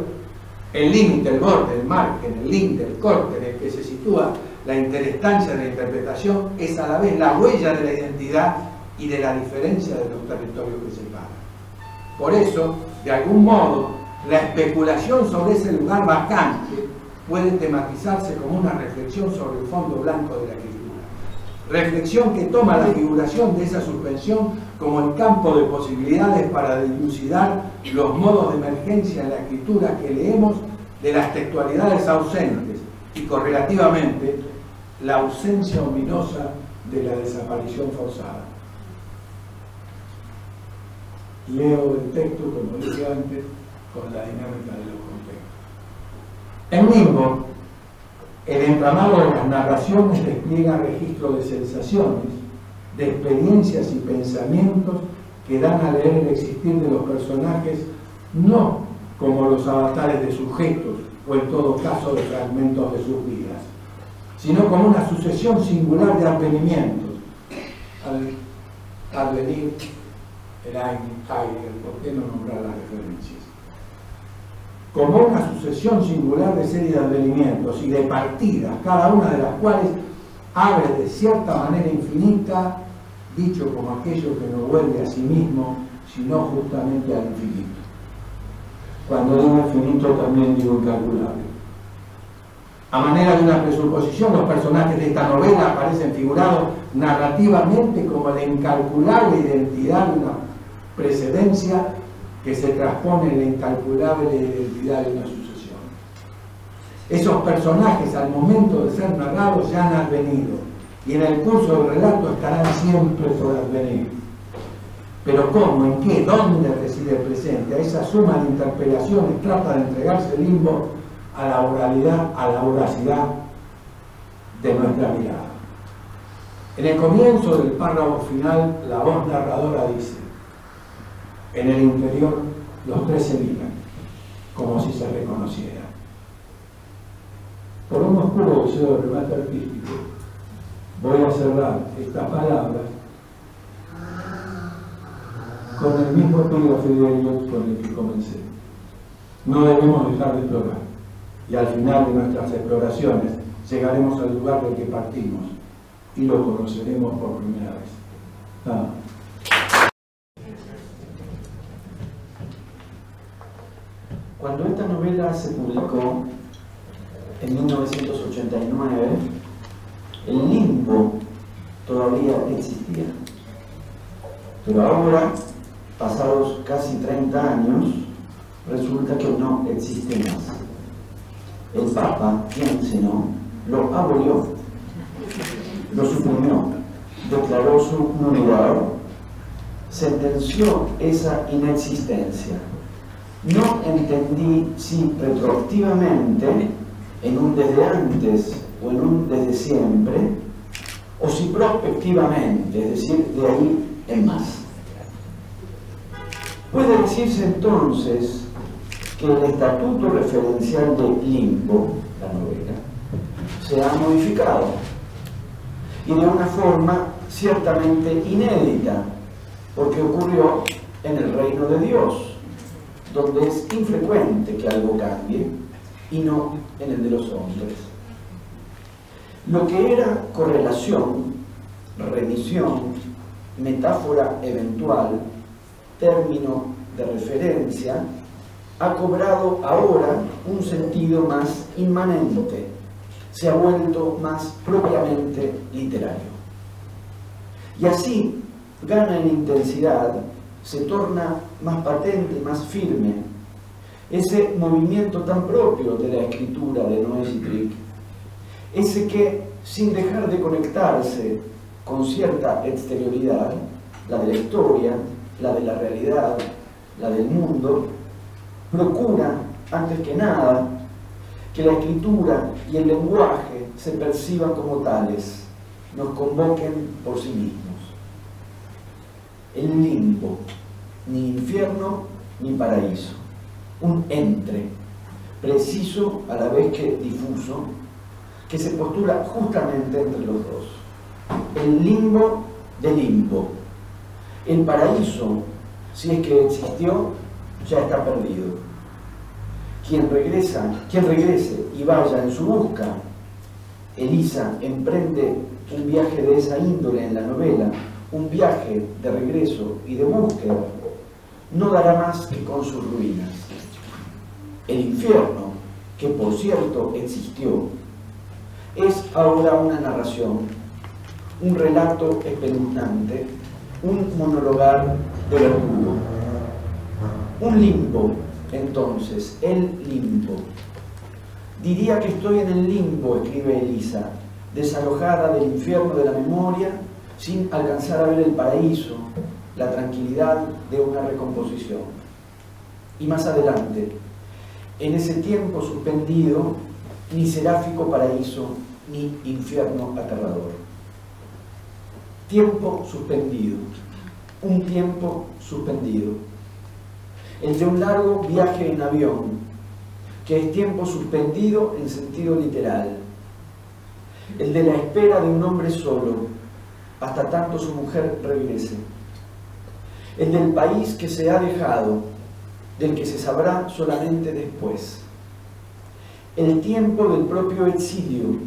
El límite, el borde, el margen, el linde, el corte en el que se sitúa la interestancia de la interpretación es a la vez la huella de la identidad y de la diferencia de los territorios que separan. Por eso, de algún modo, la especulación sobre ese lugar vacante puede tematizarse como una reflexión sobre el fondo blanco de la escritura. Reflexión que toma la figuración de esa suspensión como el campo de posibilidades para dilucidar los modos de emergencia en la escritura que leemos de las textualidades ausentes y correlativamente la ausencia ominosa de la desaparición forzada. Leo el texto, como dije antes, con la dinámica de los contextos. En Limbo, el entramado de las narraciones despliega registro de sensaciones, de experiencias y pensamientos que dan a leer el existir de los personajes no como los avatares de sujetos o en todo caso de fragmentos de sus vidas, sino como una sucesión singular de advenimientos. Advenir, Heidegger, ¿por qué no nombrar las referencias? Como una sucesión singular de serie de advenimientos y de partidas, cada una de las cuales abre de cierta manera infinita, dicho como aquello que no vuelve a sí mismo, sino justamente al infinito. Cuando digo infinito también digo incalculable. A manera de una presuposición, los personajes de esta novela aparecen figurados narrativamente como la incalculable identidad de una precedencia que se transpone en la incalculable identidad de una sucesión. Esos personajes, al momento de ser narrados, ya han advenido, y en el curso del relato estarán siempre por advenir. Pero ¿cómo? ¿En qué? ¿Dónde reside el presente? A esa suma de interpelaciones trata de entregarse el Limbo a la oralidad, a la voracidad de nuestra mirada. En el comienzo del párrafo final, la voz narradora dice: en el interior los tres se miran, como si se reconocieran. Por un oscuro deseo de remate artístico, voy a cerrar estas palabras con el mismo epígrafe de Eliot con el que comencé. No debemos dejar de explorar, y al final de nuestras exploraciones llegaremos al lugar del que partimos y lo conoceremos por primera vez. Nada más. Cuando esta novela se publicó en 1989, el Limbo todavía existía. Pero ahora, pasados casi 30 años, resulta que no existe más. El Papa, Piénseno, lo abolió, lo suprimió, declaró su nulidad, sentenció esa inexistencia. No entendí si retroactivamente, en un desde antes o en un desde siempre, o si prospectivamente, es decir, de ahí en más. Puede decirse entonces que el estatuto referencial de Limbo, la novela, se ha modificado y de una forma ciertamente inédita, porque ocurrió en el reino de Dios, donde es infrecuente que algo cambie y no en el de los hombres. Lo que era correlación, remisión, metáfora eventual, término de referencia, ha cobrado ahora un sentido más inmanente, se ha vuelto más propiamente literario. Y así gana en intensidad, se torna más patente y más firme ese movimiento tan propio de la escritura de Noé Cittric, ese que, sin dejar de conectarse con cierta exterioridad, la de la historia, la de la realidad, la del mundo, procura, antes que nada, que la escritura y el lenguaje se perciban como tales, nos convoquen por sí mismos. El limbo, ni infierno ni paraíso, un entre, preciso a la vez que difuso, que se postula justamente entre los dos. El limbo de limbo. El paraíso, si es que existió, ya está perdido. Quien regrese y vaya en su busca, Elisa emprende un viaje de esa índole en la novela, un viaje de regreso y de búsqueda, no dará más que con sus ruinas. El infierno, que por cierto existió, es ahora una narración, un relato espeluznante, un monologar de verdugo. Un limbo, entonces, el limbo. Diría que estoy en el limbo, escribe Elisa, desalojada del infierno de la memoria, sin alcanzar a ver el paraíso, la tranquilidad de una recomposición. Y más adelante, en ese tiempo suspendido, ni seráfico paraíso, ni infierno aterrador. Tiempo suspendido, un tiempo suspendido. El de un largo viaje en avión, que es tiempo suspendido en sentido literal. El de la espera de un hombre solo, hasta tanto su mujer regrese. El del país que se ha dejado, del que se sabrá solamente después. El tiempo del propio exilio,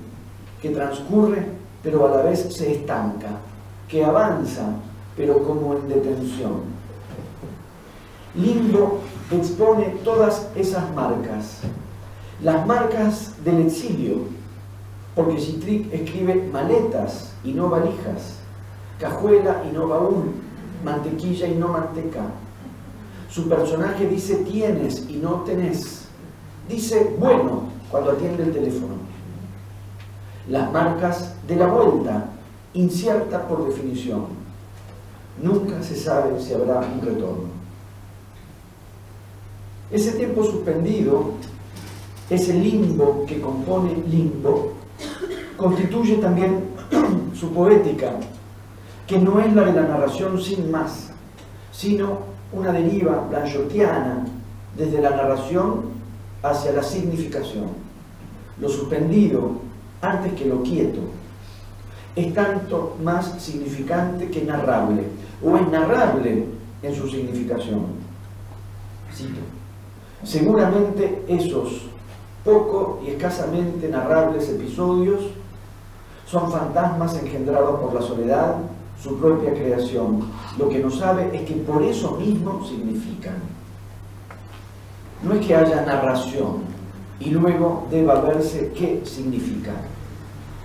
que transcurre pero a la vez se estanca, que avanza pero como en detención. Limbo expone todas esas marcas, las marcas del exilio, porque Cittric escribe maletas y no valijas, cajuela y no baúl, mantequilla y no manteca. Su personaje dice tienes y no tenés, dice bueno cuando atiende el teléfono. Las marcas de la vuelta, incierta por definición. Nunca se sabe si habrá un retorno. Ese tiempo suspendido, ese limbo que compone Limbo, constituye también su poética, que no es la de la narración sin más, sino una deriva blanchotiana desde la narración hacia la significación. Lo suspendido, antes que lo quieto, es tanto más significante que narrable, o es narrable en su significación. Cito: seguramente esos poco y escasamente narrables episodios son fantasmas engendrados por la soledad, su propia creación. Lo que no sabe es que por eso mismo significan. No es que haya narración y luego deba verse qué significa.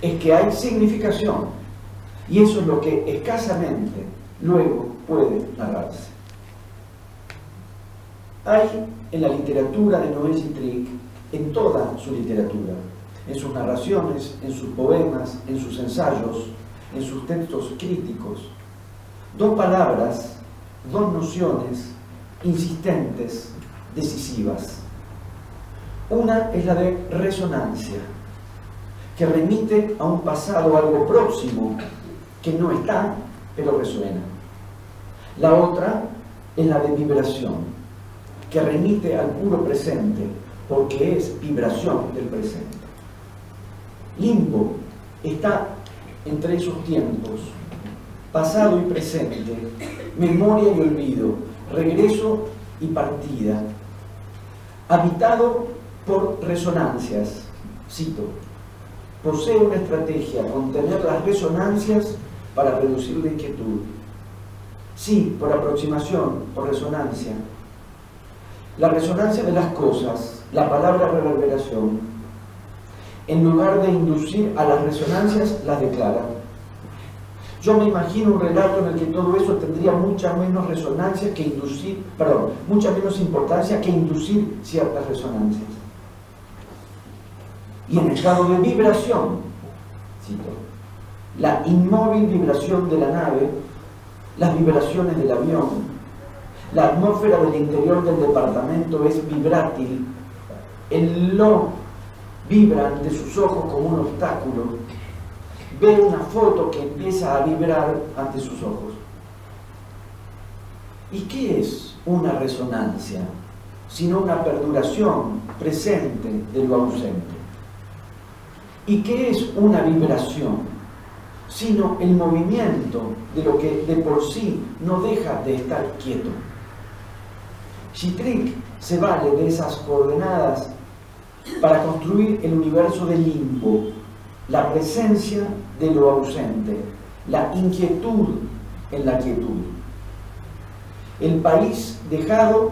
Es que hay significación Y eso es lo que escasamente luego puede narrarse. Hay en la literatura de Noé Cittric, en toda su literatura, en sus narraciones, en sus poemas, en sus ensayos, en sus textos críticos, dos palabras, dos nociones insistentes, decisivas. Una es la de resonancia, que remite a un pasado algo próximo, que no está, pero resuena. La otra es la de vibración, que remite al puro presente, porque es vibración del presente. Limbo está entre esos tiempos, pasado y presente, memoria y olvido, regreso y partida, habitado por resonancias. Cito: posee una estrategia, contener las resonancias para reducir la inquietud. Sí, por aproximación, por resonancia. La resonancia de las cosas, la palabra reverberación, en lugar de inducir a las resonancias, las declara. Yo me imagino un relato en el que todo eso tendría mucha menos resonancia que inducir, mucha menos importancia que inducir ciertas resonancias. Y en estado de vibración, cito, la inmóvil vibración de la nave, las vibraciones del avión, la atmósfera del interior del departamento es vibrátil, el lo vibra ante sus ojos como un obstáculo, ve una foto que empieza a vibrar ante sus ojos. ¿Y qué es una resonancia? Sino una perduración presente de lo ausente. ¿Y qué es una vibración? Sino el movimiento de lo que de por sí no deja de estar quieto. Cittric se vale de esas coordenadas para construir el universo del limbo, la presencia de lo ausente, la inquietud en la quietud. El país dejado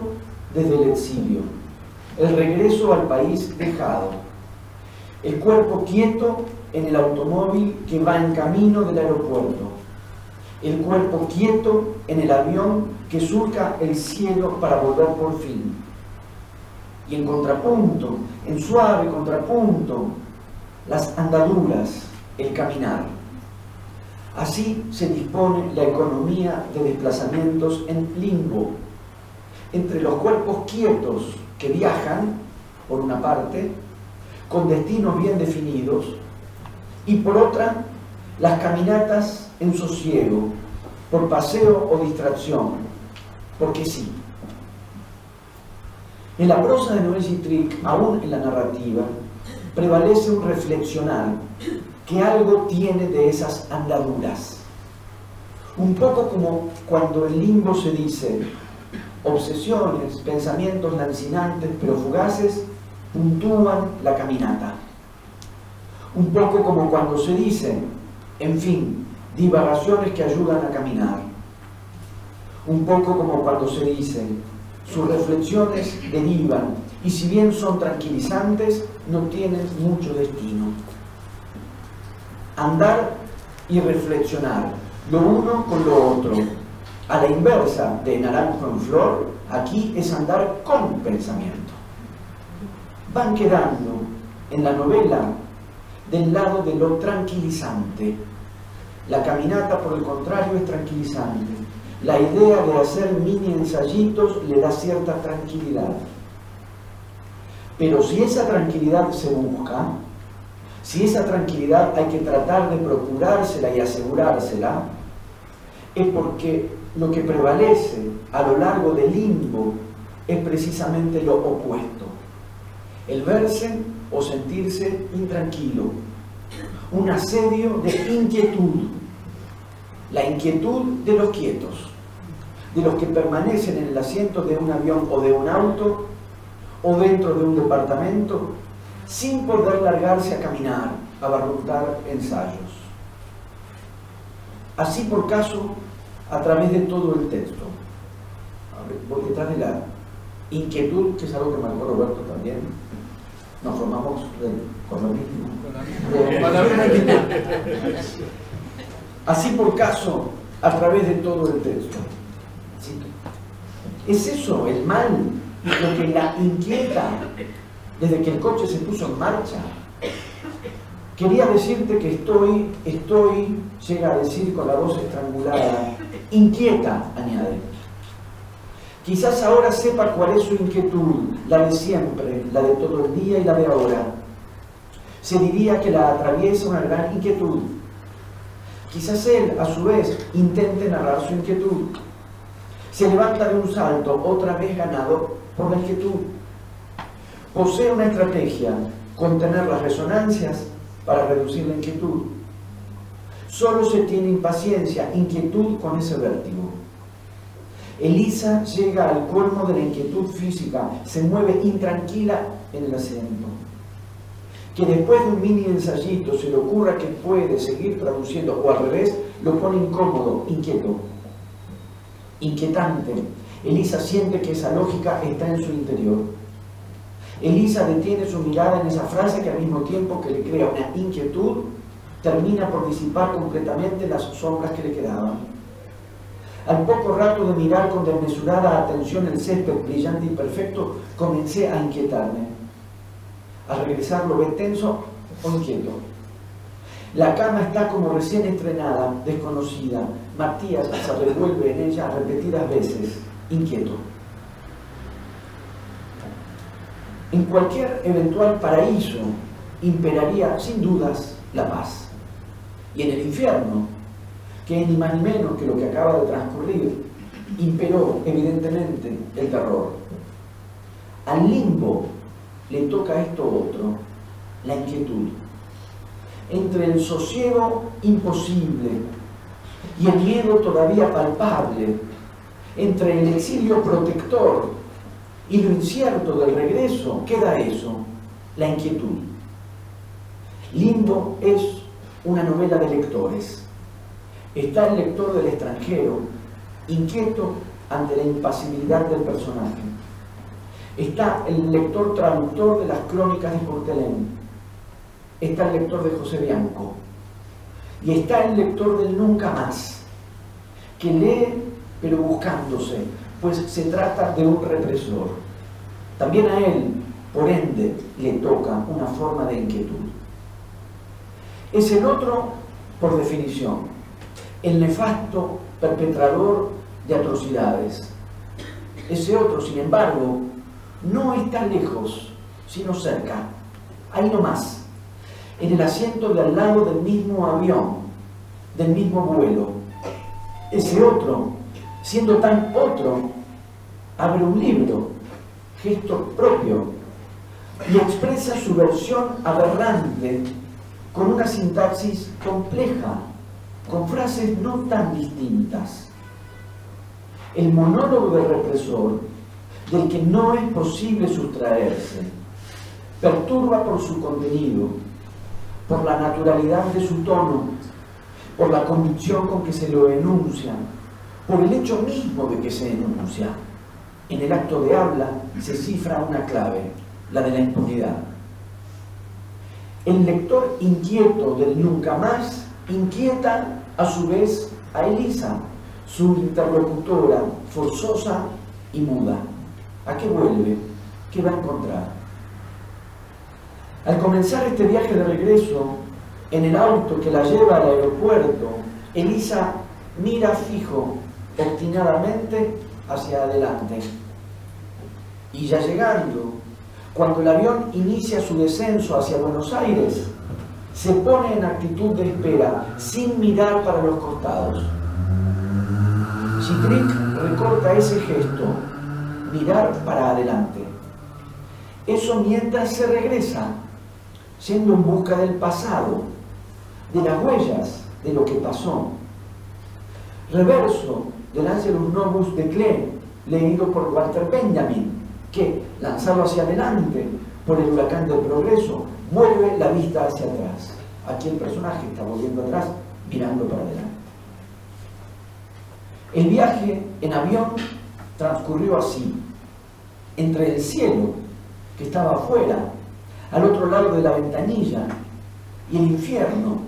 desde el exilio, el regreso al país dejado, el cuerpo quieto en el automóvil que va en camino del aeropuerto, el cuerpo quieto en el avión que surca el cielo para volver por fin. Y en contrapunto, en suave contrapunto, las andaduras, el caminar. Así se dispone la economía de desplazamientos en limbo, entre los cuerpos quietos que viajan, por una parte, con destinos bien definidos, y por otra, las caminatas en sosiego, por paseo o distracción, porque sí. En la prosa de Noé Cittric, aún en la narrativa, prevalece un reflexionar que algo tiene de esas andaduras. Un poco como cuando en limbo se dice: obsesiones, pensamientos lancinantes pero fugaces puntúan la caminata. Un poco como cuando se dice, en fin, divagaciones que ayudan a caminar. Un poco como cuando se dice, sus reflexiones derivan y si bien son tranquilizantes, no tienen mucho destino. Andar y reflexionar, lo uno con lo otro. A la inversa de naranjo en flor, aquí es andar con pensamiento. Van quedando en la novela del lado de lo tranquilizante. La caminata, por el contrario, es tranquilizante. La idea de hacer mini ensayitos le da cierta tranquilidad. Pero si esa tranquilidad se busca, si esa tranquilidad hay que tratar de procurársela y asegurársela, es porque lo que prevalece a lo largo del limbo es precisamente lo opuesto. El verse o sentirse intranquilo, un asedio de inquietud, la inquietud de los quietos, de los que permanecen en el asiento de un avión o de un auto o dentro de un departamento sin poder largarse a caminar, a barruntar ensayos. Así por caso, a través de todo el texto. Voy detrás de la inquietud, que es algo que marcó Roberto también. Nos formamos con lo mismo. así por caso, a través de todo el texto. Cito. ¿Es eso el mal lo que la inquieta desde que el coche se puso en marcha? Quería decirte que estoy, llega a decir con la voz estrangulada, inquieta, añade. Quizás ahora sepa cuál es su inquietud, la de siempre, la de todo el día y la de ahora. Se diría que la atraviesa una gran inquietud. Quizás él, a su vez, intente narrar su inquietud. Se levanta de un salto, otra vez ganado por la inquietud. Posee una estrategia, contener las resonancias para reducir la inquietud. Solo se tiene impaciencia, inquietud con ese vértigo. Elisa llega al colmo de la inquietud física, se mueve intranquila en el asiento. Que después de un mini ensayito se le ocurra que puede seguir traduciendo, o al revés, lo pone incómodo, inquieto, inquietante. Elisa siente que esa lógica está en su interior. Elisa detiene su mirada en esa frase que al mismo tiempo que le crea una inquietud, termina por disipar completamente las sombras que le quedaban. Al poco rato de mirar con desmesurada atención el césped brillante y perfecto, comencé a inquietarme. Al regresar lo ve tenso o inquieto. La cama está como recién estrenada, desconocida. Matías se revuelve en ella repetidas veces, inquieto. En cualquier eventual paraíso imperaría sin dudas la paz. Y en el infierno, que es ni más ni menos que lo que acaba de transcurrir, imperó evidentemente el terror. Al limbo le toca esto otro, la inquietud. Entre el sosiego imposible y el miedo todavía palpable, entre el exilio protector y lo incierto del regreso, queda eso, la inquietud. Limbo es una novela de lectores. Está el lector del extranjero, inquieto ante la impasibilidad del personaje. Está el lector traductor de las crónicas de Courtelaine. Está el lector de José Bianco. Y está el lector del Nunca Más, que lee pero buscándose, pues se trata de un represor. También a él, por ende, le toca una forma de inquietud. Es el otro, por definición, el nefasto perpetrador de atrocidades. Ese otro, sin embargo, no está lejos, sino cerca, ahí nomás, en el asiento de al lado del mismo avión, del mismo vuelo. Ese otro, siendo tan otro, abre un libro, gesto propio, y expresa su versión aberrante con una sintaxis compleja, con frases no tan distintas. El monólogo del represor, del que no es posible sustraerse, perturba por su contenido, por la naturalidad de su tono, por la convicción con que se lo enuncia, por el hecho mismo de que se enuncia. En el acto de habla se cifra una clave, la de la impunidad. El lector inquieto del Nunca Más inquieta a su vez a Elisa, su interlocutora forzosa y muda. ¿A qué vuelve? ¿Qué va a encontrar? Al comenzar este viaje de regreso, en el auto que la lleva al aeropuerto, Elisa mira fijo, obstinadamente, hacia adelante. Y ya llegando, cuando el avión inicia su descenso hacia Buenos Aires, se pone en actitud de espera, sin mirar para los costados. Chitric recorta ese gesto, mirar para adelante. Eso mientras se regresa, yendo en busca del pasado, de las huellas de lo que pasó. Reverso del Angelus Novus de Klee, leído por Walter Benjamin, que, lanzado hacia adelante por el huracán del progreso, vuelve la vista hacia atrás. Aquí el personaje está volviendo atrás, mirando para adelante. El viaje en avión transcurrió así, entre el cielo, que estaba afuera, al otro lado de la ventanilla, y el infierno,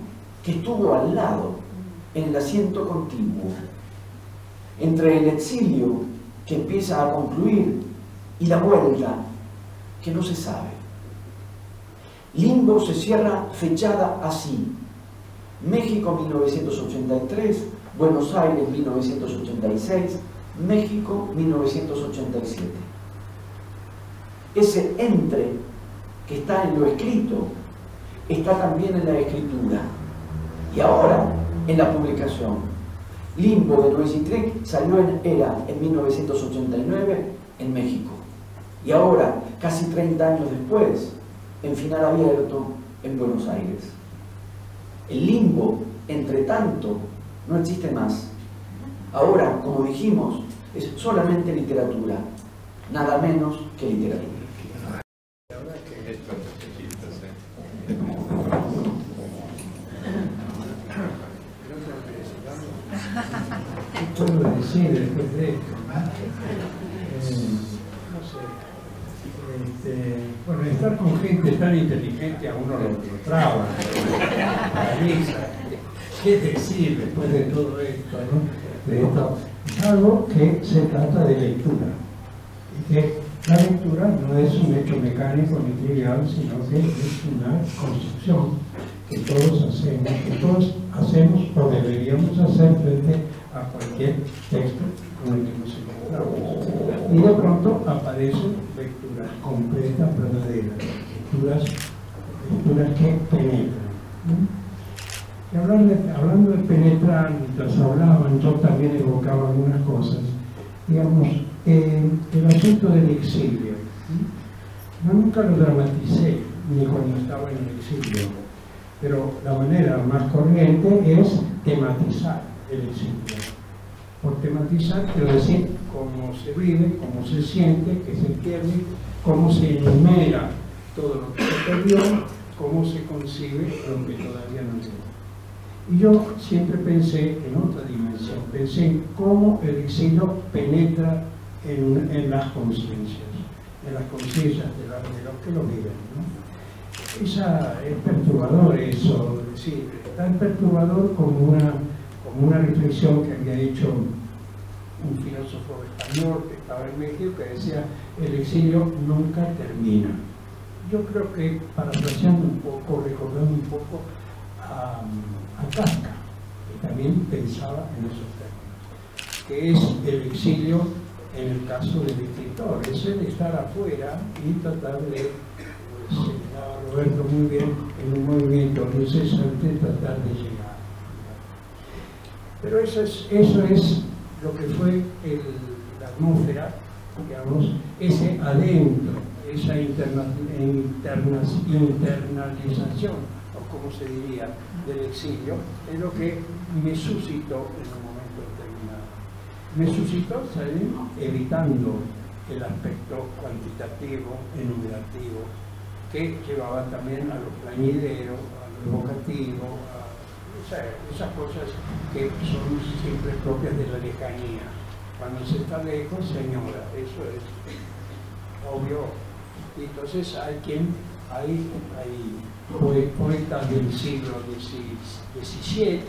que estuvo al lado, en el asiento contiguo, entre el exilio que empieza a concluir y la vuelta que no se sabe. Limbo se cierra fechada así: México 1983, Buenos Aires 1986, México 1987. Ese entre que está en lo escrito está también en la escritura y ahora en la publicación. Limbo de Noisy Creek era en 1989 en México y ahora, casi 30 años después, en Final Abierto en Buenos Aires. El limbo, entre tanto, no existe más. Ahora, como dijimos, es solamente literatura, nada menos que literatura. ¿Qué puedo decir después de esto? No sé. Bueno, estar con gente tan inteligente a uno lo traba, paraliza. ¿Qué decir después de todo esto, no? De esto, algo que se trata de lectura. Y que la lectura no es un hecho mecánico ni trivial, sino que es una construcción que todos hacemos o deberíamos hacer frente a cualquier texto con el que nos encontramos. Y de pronto aparecen lecturas completas, verdaderas, lecturas que penetran. Y hablando de penetrar, mientras hablaban, yo también evocaba algunas cosas. Digamos, el asunto del exilio. Yo nunca lo dramaticé, ni cuando estaba en el exilio, pero la manera más corriente es tematizar el exilio. Por tematizar quiero decir cómo se vive, cómo se siente, qué se pierde, cómo se enumera todo lo que se perdió, cómo se concibe lo que todavía no llegó. Y yo siempre pensé en otra dimensión, pensé en cómo el exilio penetra en las conciencias de los que lo viven, ¿no? Es perturbador eso, es decir, tan perturbador como una reflexión que había hecho un filósofo español que estaba en México, que decía: el exilio nunca termina. Yo creo que, parafraseando un poco, recordando un poco a Kafka, que también pensaba en esos términos, que es el exilio en el caso del escritor, es el estar afuera y tratar de, señalaba Roberto muy bien, en un movimiento incesante tratar de llegar. Pero eso es lo que fue la atmósfera, digamos, ese adentro, esa internalización, o como se diría, del exilio, es lo que me suscitó en un momento determinado. Me suscitó, ¿saben?, evitando el aspecto cuantitativo, enumerativo, que llevaba también a lo plañidero, a lo evocativo, esas cosas que son siempre propias de la lejanía. Cuando se está lejos, señora, eso es obvio. Y entonces hay poetas del siglo XVII, XVIII,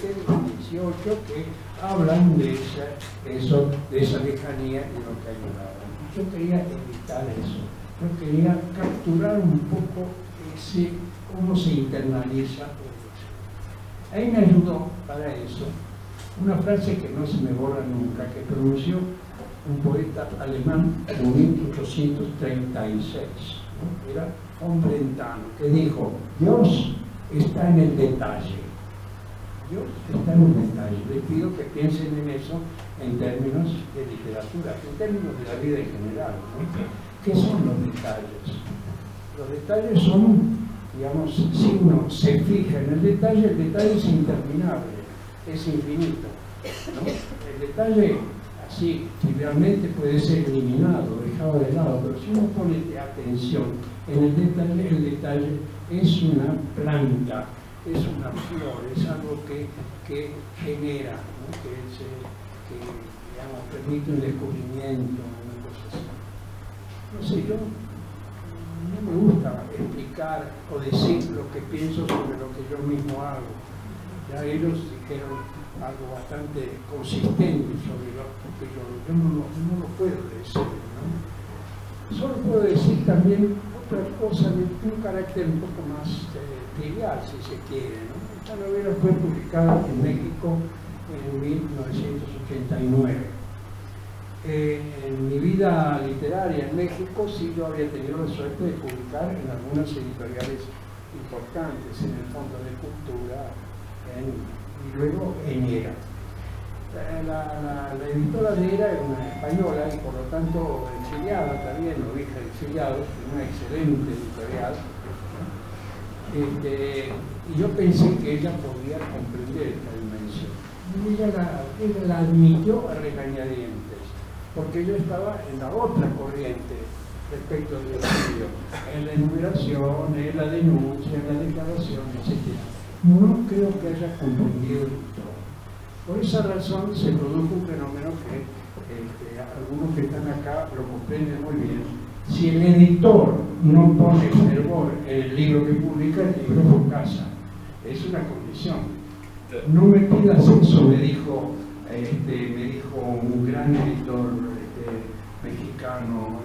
que hablan de esa lejanía y lo que ayudaba. Yo quería evitar eso. Yo quería capturar un poco cómo se internaliza. Ahí me ayudó para eso una frase que no se me borra nunca, que pronunció un poeta alemán en 1836, ¿no? Era von Brentano, que dijo: Dios está en el detalle. Dios está en el detalle. Les pido que piensen en eso en términos de literatura, en términos de la vida en general, ¿no? ¿Qué son los detalles? Los detalles son, digamos, si uno se fija en el detalle es interminable, es infinito, ¿no? El detalle, así, trivialmente puede ser eliminado, dejado de lado, pero si uno pone atención en el detalle es una planta, es una flor, es algo que genera, ¿no? que digamos, permite un descubrimiento, una cosa así. No sé, yo no me gusta explicar o decir lo que pienso sobre lo que yo mismo hago. Ya ellos dijeron algo bastante consistente sobre lo que yo no lo puedo decir, ¿no? Solo puedo decir también otra cosa de un carácter un poco más trivial, si se quiere, ¿no? Esta novela fue publicada en México en 1989. En mi vida literaria en México sí yo había tenido la suerte de publicar en algunas editoriales importantes, en el Fondo de Cultura y luego en ERA. La editora de ERA era una española y por lo tanto exiliada también, o hija de exiliados, una excelente editorial. Y yo pensé que ella podía comprender esta dimensión. Y ella la admitió a regañadientes, porque yo estaba en la otra corriente respecto del estudio, en la enumeración, en la denuncia, en la declaración, etc. No creo que haya comprendido todo. Por esa razón se produjo un fenómeno que algunos que están acá lo comprenden muy bien. Si el editor no pone fervor en el libro que publica, el libro fracasa. Es una condición. No me pidas eso, me dijo un gran editor mexicano,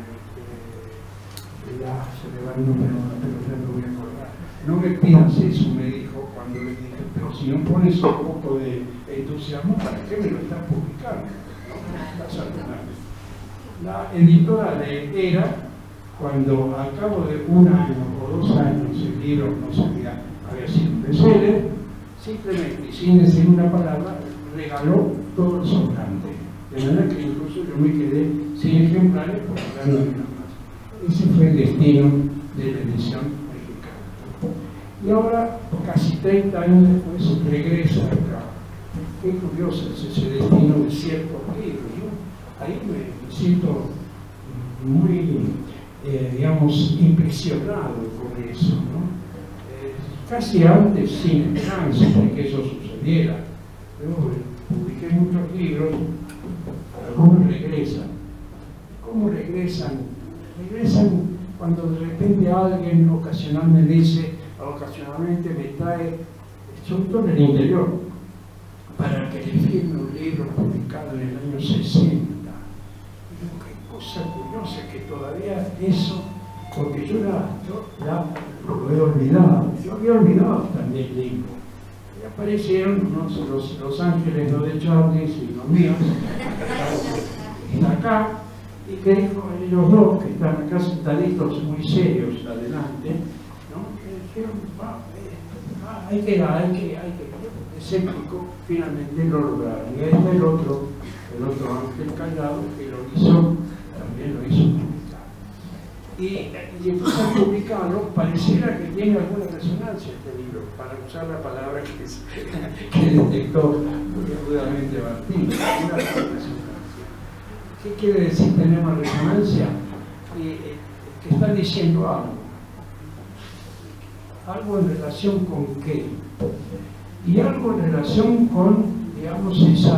se me va el número, pero ya no voy a acordar. No me pidas eso, me dijo cuando le dije, pero si no pones un poco de entusiasmo, ¿para qué me lo estás publicando? ¿No? Estás alternando. La editora de ERA, cuando al cabo de un año o 2 años el libro no sabía, había sido un bestseller, simplemente y sin decir una palabra, regaló todo el sobrante. De manera que incluso yo me quedé sin ejemplares porque ya no había más. Ese fue el destino de la edición mexicana. Y ahora, casi 30 años después, regresa acá. Qué curioso es ese destino de ciertos libros, ¿no? Ahí me siento muy, digamos, impresionado por eso, ¿no? Casi antes, sin esperanza de que eso sucediera. Yo publiqué muchos libros, algunos regresan. ¿Cómo regresan? Regresan cuando de repente alguien ocasionalmente me trae, sobre todo en el interior, para que le firme un libro publicado en el año 60. Y digo, qué cosa curiosa que todavía eso, porque yo ya lo he olvidado. Yo había olvidado también el libro. Y aparecieron los ángeles, no de Charlie, sino míos, está acá, y que dijo ellos dos, que están acá sentaditos muy serios adelante, ¿no? Que dijeron, hay que, escéptico, finalmente lo lograron. Y ahí está el otro ángel callado que lo hizo, también lo hizo publicar. Y entonces al publicarlo, pareciera que tiene alguna resonancia este libro, para usar la palabra que detectó muy agudamente Martín, una resonancia. ¿Qué quiere decir tener una resonancia? Que está diciendo algo. ¿Algo en relación con qué? Y algo en relación con, digamos, ese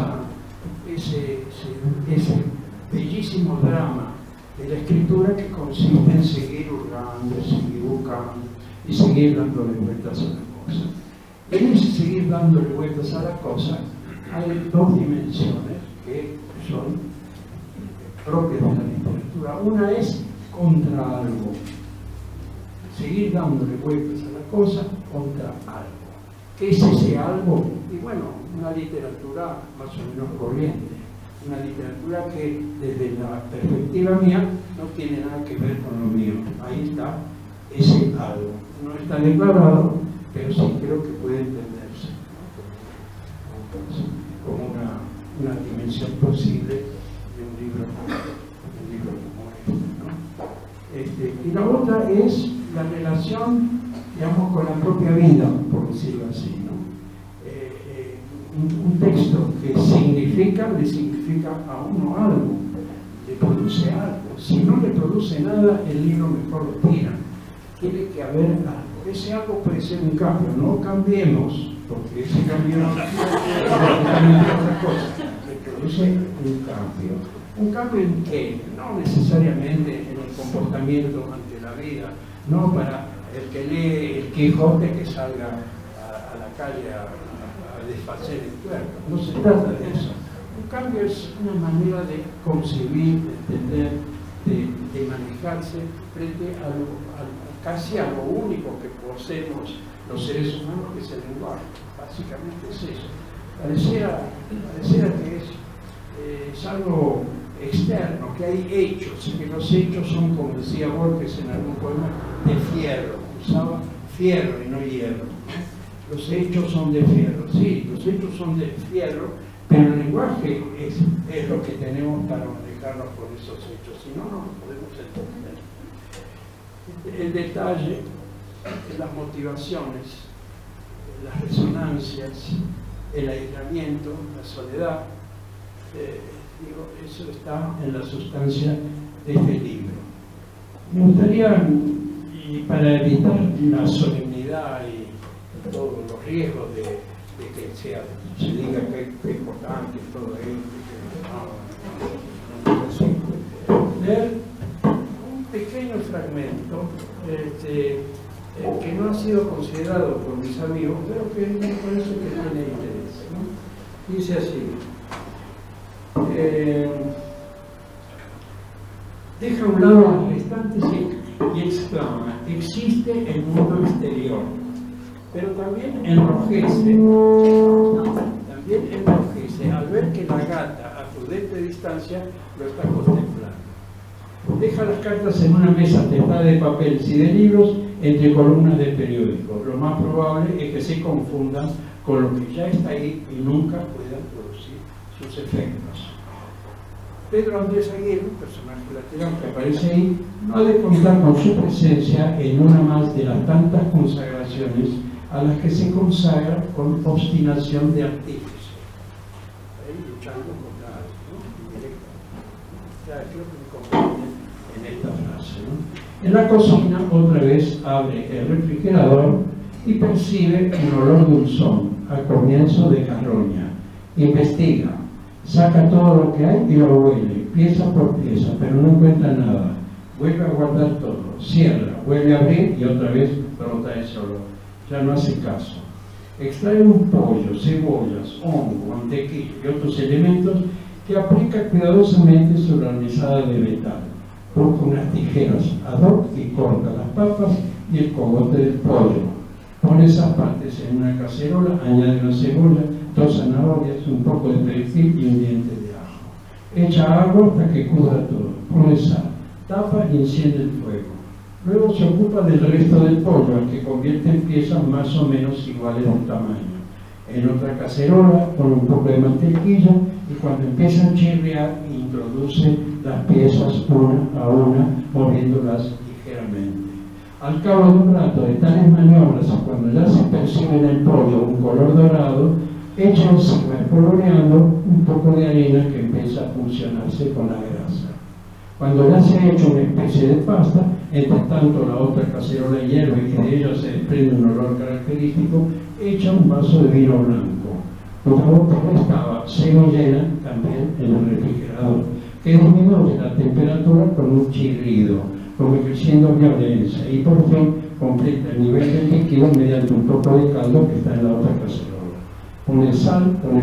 bellísimo drama de la escritura que consiste en seguir hurgando, seguir buscando y seguir dándole vueltas a la cosa. En ese seguir dándole vueltas a la cosa hay 2 dimensiones que son propias de la literatura. Una es contra algo, seguir dándole vueltas a la cosa contra algo. ¿Qué es ese algo? Y bueno, una literatura más o menos corriente, una literatura que desde la perspectiva mía no tiene nada que ver con lo mío. Ahí está ese algo. No está declarado, pero sí creo que puede entenderse, ¿no? Como una dimensión posible de un libro como este, ¿no? Y la otra es la relación, digamos, con la propia vida, por decirlo así, ¿no? Un texto que le significa a uno algo, le produce algo. Si no le produce nada, el libro mejor lo tira. Tiene que haber algo. Ese algo puede ser un cambio, no cambiemos, porque ese cambio no es otra cosa. Le produce un cambio. ¿Un cambio en qué? No necesariamente en el comportamiento ante la vida, no para el que lee el Quijote que salga a la calle a desfacer el tuerto, no se trata de eso. Un cambio es una manera de concebir, de entender, de manejarse frente a casi a lo único que poseemos los seres humanos, que es el lenguaje. Básicamente es eso. Pareciera que es algo externo, que hay hechos, y que los hechos son, como decía Borges en algún poema, de fierro. Usaba fierro y no hierro. Los hechos son de fierro, sí, los hechos son de fierro, pero el lenguaje es lo que tenemos para manejarnos con esos hechos, si no, no lo podemos entender. El detalle, las motivaciones, las resonancias, el aislamiento, la soledad, eso está en la sustancia de este libro. Me gustaría, y para evitar la solemnidad y todos los riesgos de que se diga que es importante todo esto, leer un pequeño fragmento que no ha sido considerado por mis amigos, pero que me parece que tiene interés, ¿no? Dice así: deja a un lado las restantes y exclama: existe el mundo exterior, pero también enrojece al ver que la gata a prudente distancia lo está contemplando. Deja las cartas en una mesa tetada de papeles y de libros entre columnas de periódicos. Lo más probable es que se confundan con lo que ya está ahí y nunca puedan producir sus efectos. Pedro Andrés Aguirre, un personaje lateral que aparece ahí, no ha de contar con su presencia en una más de las tantas consagraciones a las que se consagra con obstinación de artífice, luchando contra algo, ¿no? Directamente. Ya, creo que me comprenden en esta frase, ¿no? En la cocina, otra vez abre el refrigerador y percibe un olor dulzón al comienzo de carroña. Investiga, saca todo lo que hay y lo huele, pieza por pieza, pero no encuentra nada. Vuelve a guardar todo, cierra, vuelve a abrir y otra vez brota ese olor. Ya no hace caso. Extrae un pollo, cebollas, hongo, mantequilla y otros elementos que aplica cuidadosamente sobre la mesada de metal. Busca unas tijeras ad hoc y corta las papas y el cogote del pollo. Pone esas partes en una cacerola, añade una cebolla, 2 zanahorias, un poco de perejil y un diente de ajo. Echa agua hasta que cubra todo. Pone sal, tapa y enciende el fuego. Luego se ocupa del resto del pollo, al que convierte en piezas más o menos iguales en tamaño. En otra cacerola pone un poco de mantequilla y cuando empieza a chirriar introduce las piezas una a una, moviéndolas ligeramente. Al cabo de un rato de tales maniobras, cuando ya se percibe en el pollo un color dorado, echa encima, espolvoreando, un poco de harina que empieza a fusionarse con la grasa. Cuando ya se ha hecho una especie de pasta, entre tanto la otra cacerola hierve y de ella se desprende un olor característico, echa un vaso de vino blanco. Una botella estaba semi-llena también en el refrigerador, que disminuye la temperatura con un chirrido, como creciendo violencia, y por fin completa el nivel del líquido mediante un poco de caldo que está en la otra cacerola. Pone sal, pone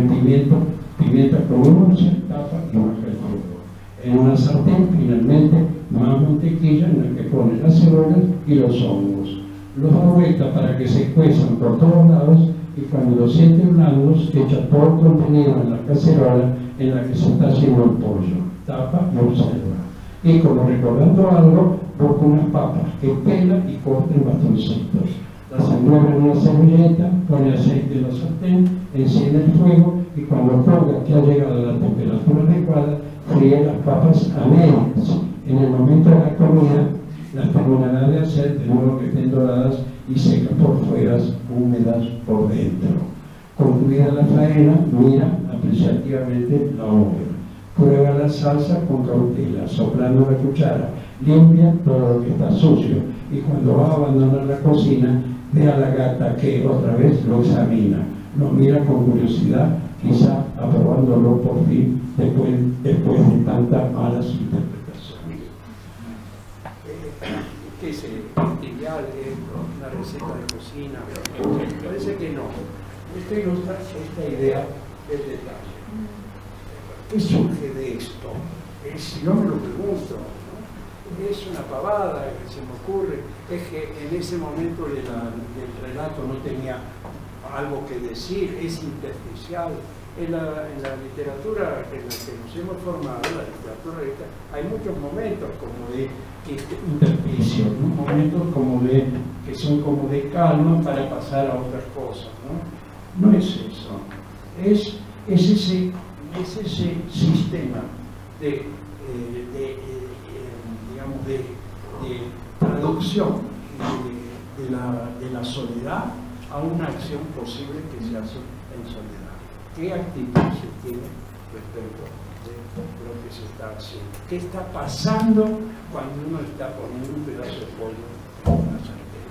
pimienta con dulce, tapa y baja el fuego. En una sartén, finalmente, más mantequilla en la que pone las cebollas y los hongos. Los da vuelta para que se cuezan por todos lados y cuando los siente blandos, echa todo el contenido en la cacerola en la que se está haciendo el pollo. Tapa y observa. Y como recordando algo, busca unas papas que pela y corta en bastoncitos. Las envuelve en una servilleta, pone aceite en la sartén, enciende el fuego y cuando juzga que ha llegado a la temperatura adecuada, fríe las papas a medias. En el momento de la comida, las terminará de hacer de modo que estén doradas y secas por fuera, húmedas por dentro. Concluida la faena, mira apreciativamente la obra. Prueba la salsa con cautela, soplando la cuchara, limpia todo lo que está sucio y cuando va a abandonar la cocina, ve a la gata que otra vez lo examina, lo mira con curiosidad, quizá aprobándolo por fin después de tantas malas interpretaciones. ¿Qué es trivial? ¿Una receta de cocina? Parece que no. Esto ilustra esta idea del detalle. ¿Qué surge de esto? Si yo me lo pregunto, ¿no? Es una pavada que se me ocurre, es que en ese momento del relato no tenía algo que decir, es intersticial. En la literatura en la que nos hemos formado, la literatura hay muchos momentos como de intersticio, ¿no? Momentos como que son como de calma para pasar a otras cosas, ¿no? No es eso, es ese sistema de traducción de la soledad a una acción posible que se hace en soledad. ¿Qué actitud se tiene respecto de lo que se está haciendo? ¿Qué está pasando cuando uno está poniendo un pedazo de pollo en una sartén?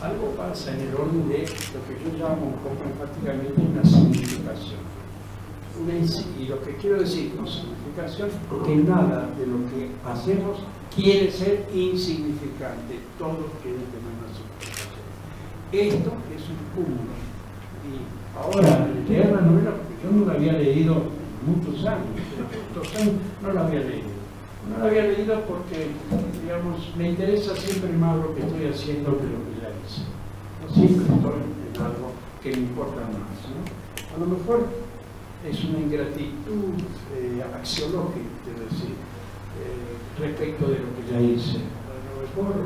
Algo pasa en el orden de lo que yo llamo un poco enfáticamente una significación. Y lo que quiero decir con significación es que nada de lo que hacemos quiere ser insignificante, todo quiere tener una significación. Esto es un cúmulo. Y ahora, leer la novela, porque yo no la había leído muchos años, no la había leído. No la había leído porque, digamos, me interesa siempre más lo que estoy haciendo que lo que ya hice. No siempre estoy en algo que me importa más, ¿no? A lo mejor es una ingratitud axiológica, es decir, respecto de lo que ya hice. A lo mejor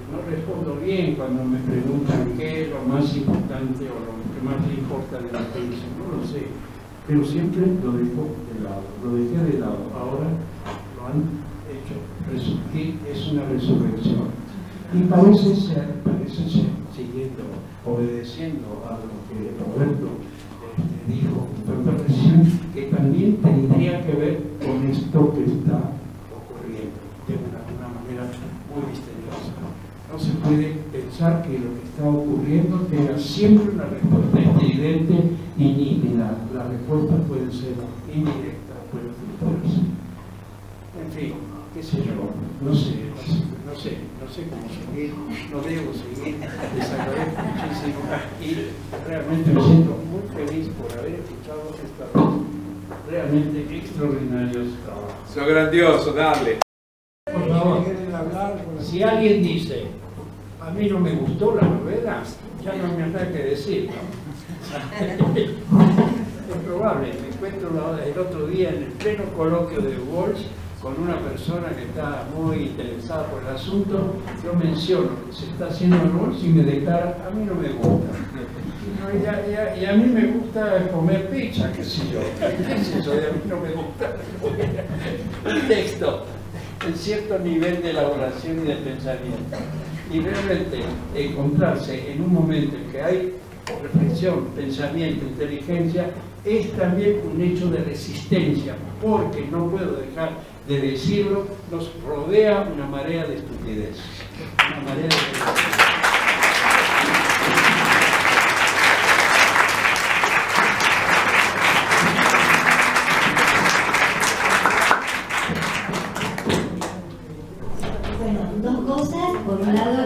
no respondo bien cuando me preguntan qué es lo más importante o lo que más le importa de lo que hice, no lo sé, pero siempre lo dejo de lado, lo dejé de lado, ahora lo han hecho resurgir, es una resurrección. Y parece ser, siguiendo, obedeciendo a lo que Roberto dijo recién, que también tendría que ver con esto que está ocurriendo de una manera muy misteriosa. No se puede pensar que lo que está ocurriendo tenga siempre una respuesta estridente y nítida. Las respuestas pueden ser indirectas, pueden filtrarse. En fin, qué sé yo, no sé cómo seguir, no debo seguir, les agradezco muchísimo y realmente me siento muy feliz por haber escuchado estos realmente extraordinarios trabajos. Son grandiosos, dale. Por favor, si alguien dice, a mí no me gustó la novela, ya no me habrá que decir, ¿no? Es probable, me encuentro el otro día en el pleno coloquio de Walsh con una persona que está muy interesada por el asunto, yo menciono que se está haciendo en Walsh y me declara, a mí no me gusta. Y a mí me gusta comer pizza, qué sé yo. ¿Qué es eso de a mí no me gusta? Un texto en cierto nivel de elaboración y de pensamiento. Y realmente encontrarse en un momento en que hay reflexión, pensamiento, inteligencia, es también un hecho de resistencia, porque no puedo dejar de decirlo, nos rodea una marea de estupidez. Una marea de estupidez. Por un lado,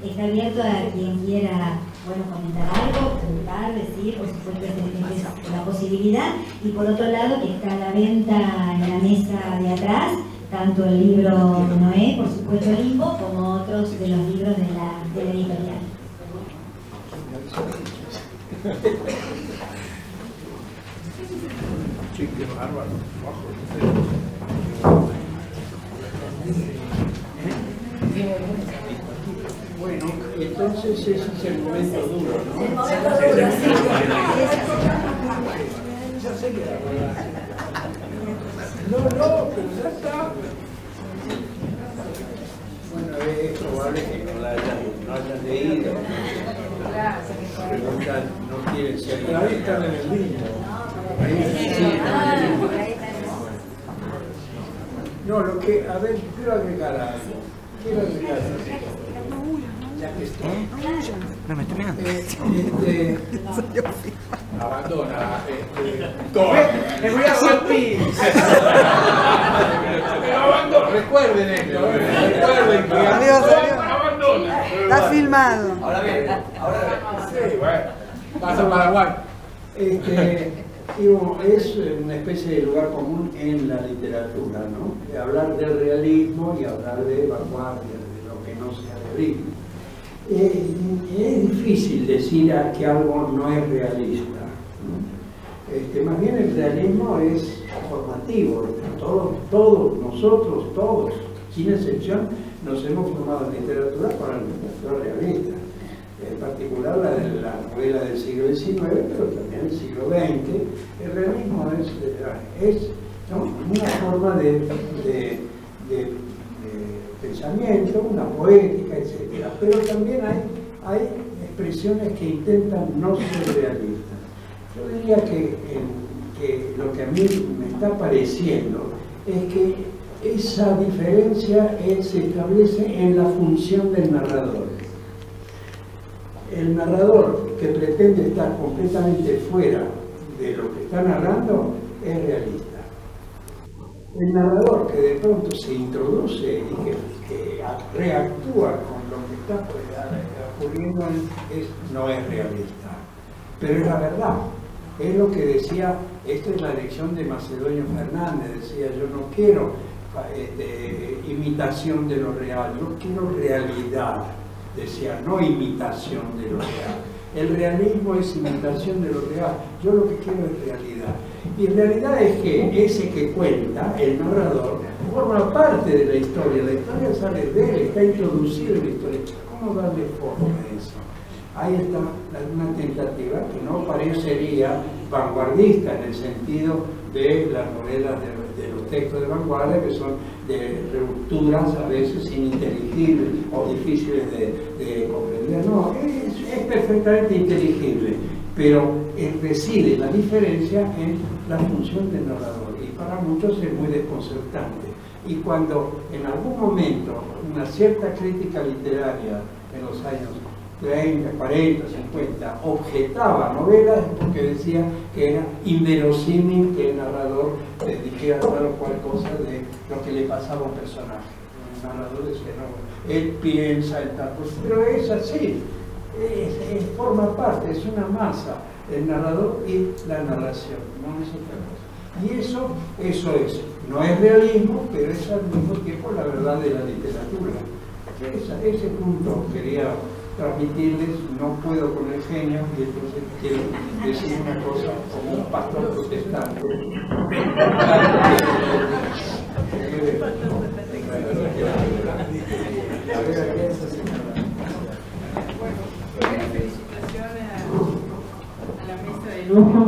está abierto a quien quiera, bueno, comentar algo, preguntar, decir, por supuesto es la posibilidad, y por otro lado que está a la venta en la mesa de atrás, tanto el libro Noé, por supuesto Limbo, como otros de los libros de la editorial. Sí, qué bárbaro. Bueno, entonces ese es el momento duro, ¿no? El momento duro, sí. Ya sé que no, pero ya está. Bueno, es probable que no hayan leído. Preguntan, no quieren ser. Ahí están en el libro. No, lo que, a ver, quiero agregar algo. Ya que estoy. No me estoy mirando. Abandona. Me voy a sentir. Recuerden esto. Recuerden que. Adiós. Abandona. Está filmado. Ahora bien, Sí, bueno, pasa Paraguay. Digo, es una especie de lugar común en la literatura, ¿no? De hablar del realismo y hablar de vanguardia, de lo que no sea realismo. Es difícil decir que algo no es realista, ¿no? Más bien el realismo es formativo. Todos nosotros, sin excepción, nos hemos formado en literatura con la literatura realista. En particular la de la novela del siglo XIX, pero también del siglo XX. El realismo es ¿no? una forma de pensamiento, una poética, etc. Pero también hay expresiones que intentan no ser realistas. Yo diría que lo que a mí me está pareciendo es que esa diferencia se establece en la función del narrador. El narrador que pretende estar completamente fuera de lo que está narrando es realista. El narrador que de pronto se introduce y que reactúa con lo que está ocurriendo no es realista. Pero es la verdad. Es lo que decía, esta es la lección de Macedonio Fernández, decía: yo no quiero imitación de lo real, yo quiero realidad. Decía, no imitación de lo real. El realismo es imitación de lo real. Yo lo que quiero es realidad. Y en realidad es que ese que cuenta, el narrador, forma parte de la historia. La historia sale de él, está introducido en la historia. ¿Cómo darle forma a eso? Ahí está una tentativa que no parecería vanguardista en el sentido de las novelas de los textos de vanguardia, que son de rupturas a veces ininteligibles o difíciles de comprender. No, es perfectamente inteligible, pero reside la diferencia en la función del narrador, y para muchos es muy desconcertante. Y cuando en algún momento una cierta crítica literaria en los años 30, 40, 50 objetaba novelas, porque decía que era inverosímil que el narrador dijera tal o cual cosa de lo que le pasaba a un personaje. El narrador decía, no, él piensa en tal cosa, pero es así, forma parte, es una masa, el narrador y la narración, no es otra cosa. Y eso es, no es realismo, pero es al mismo tiempo la verdad de la literatura. Ese punto quería transmitirles. No puedo con el genio, y entonces quiero decir una cosa como un pastor protestante. Lujo.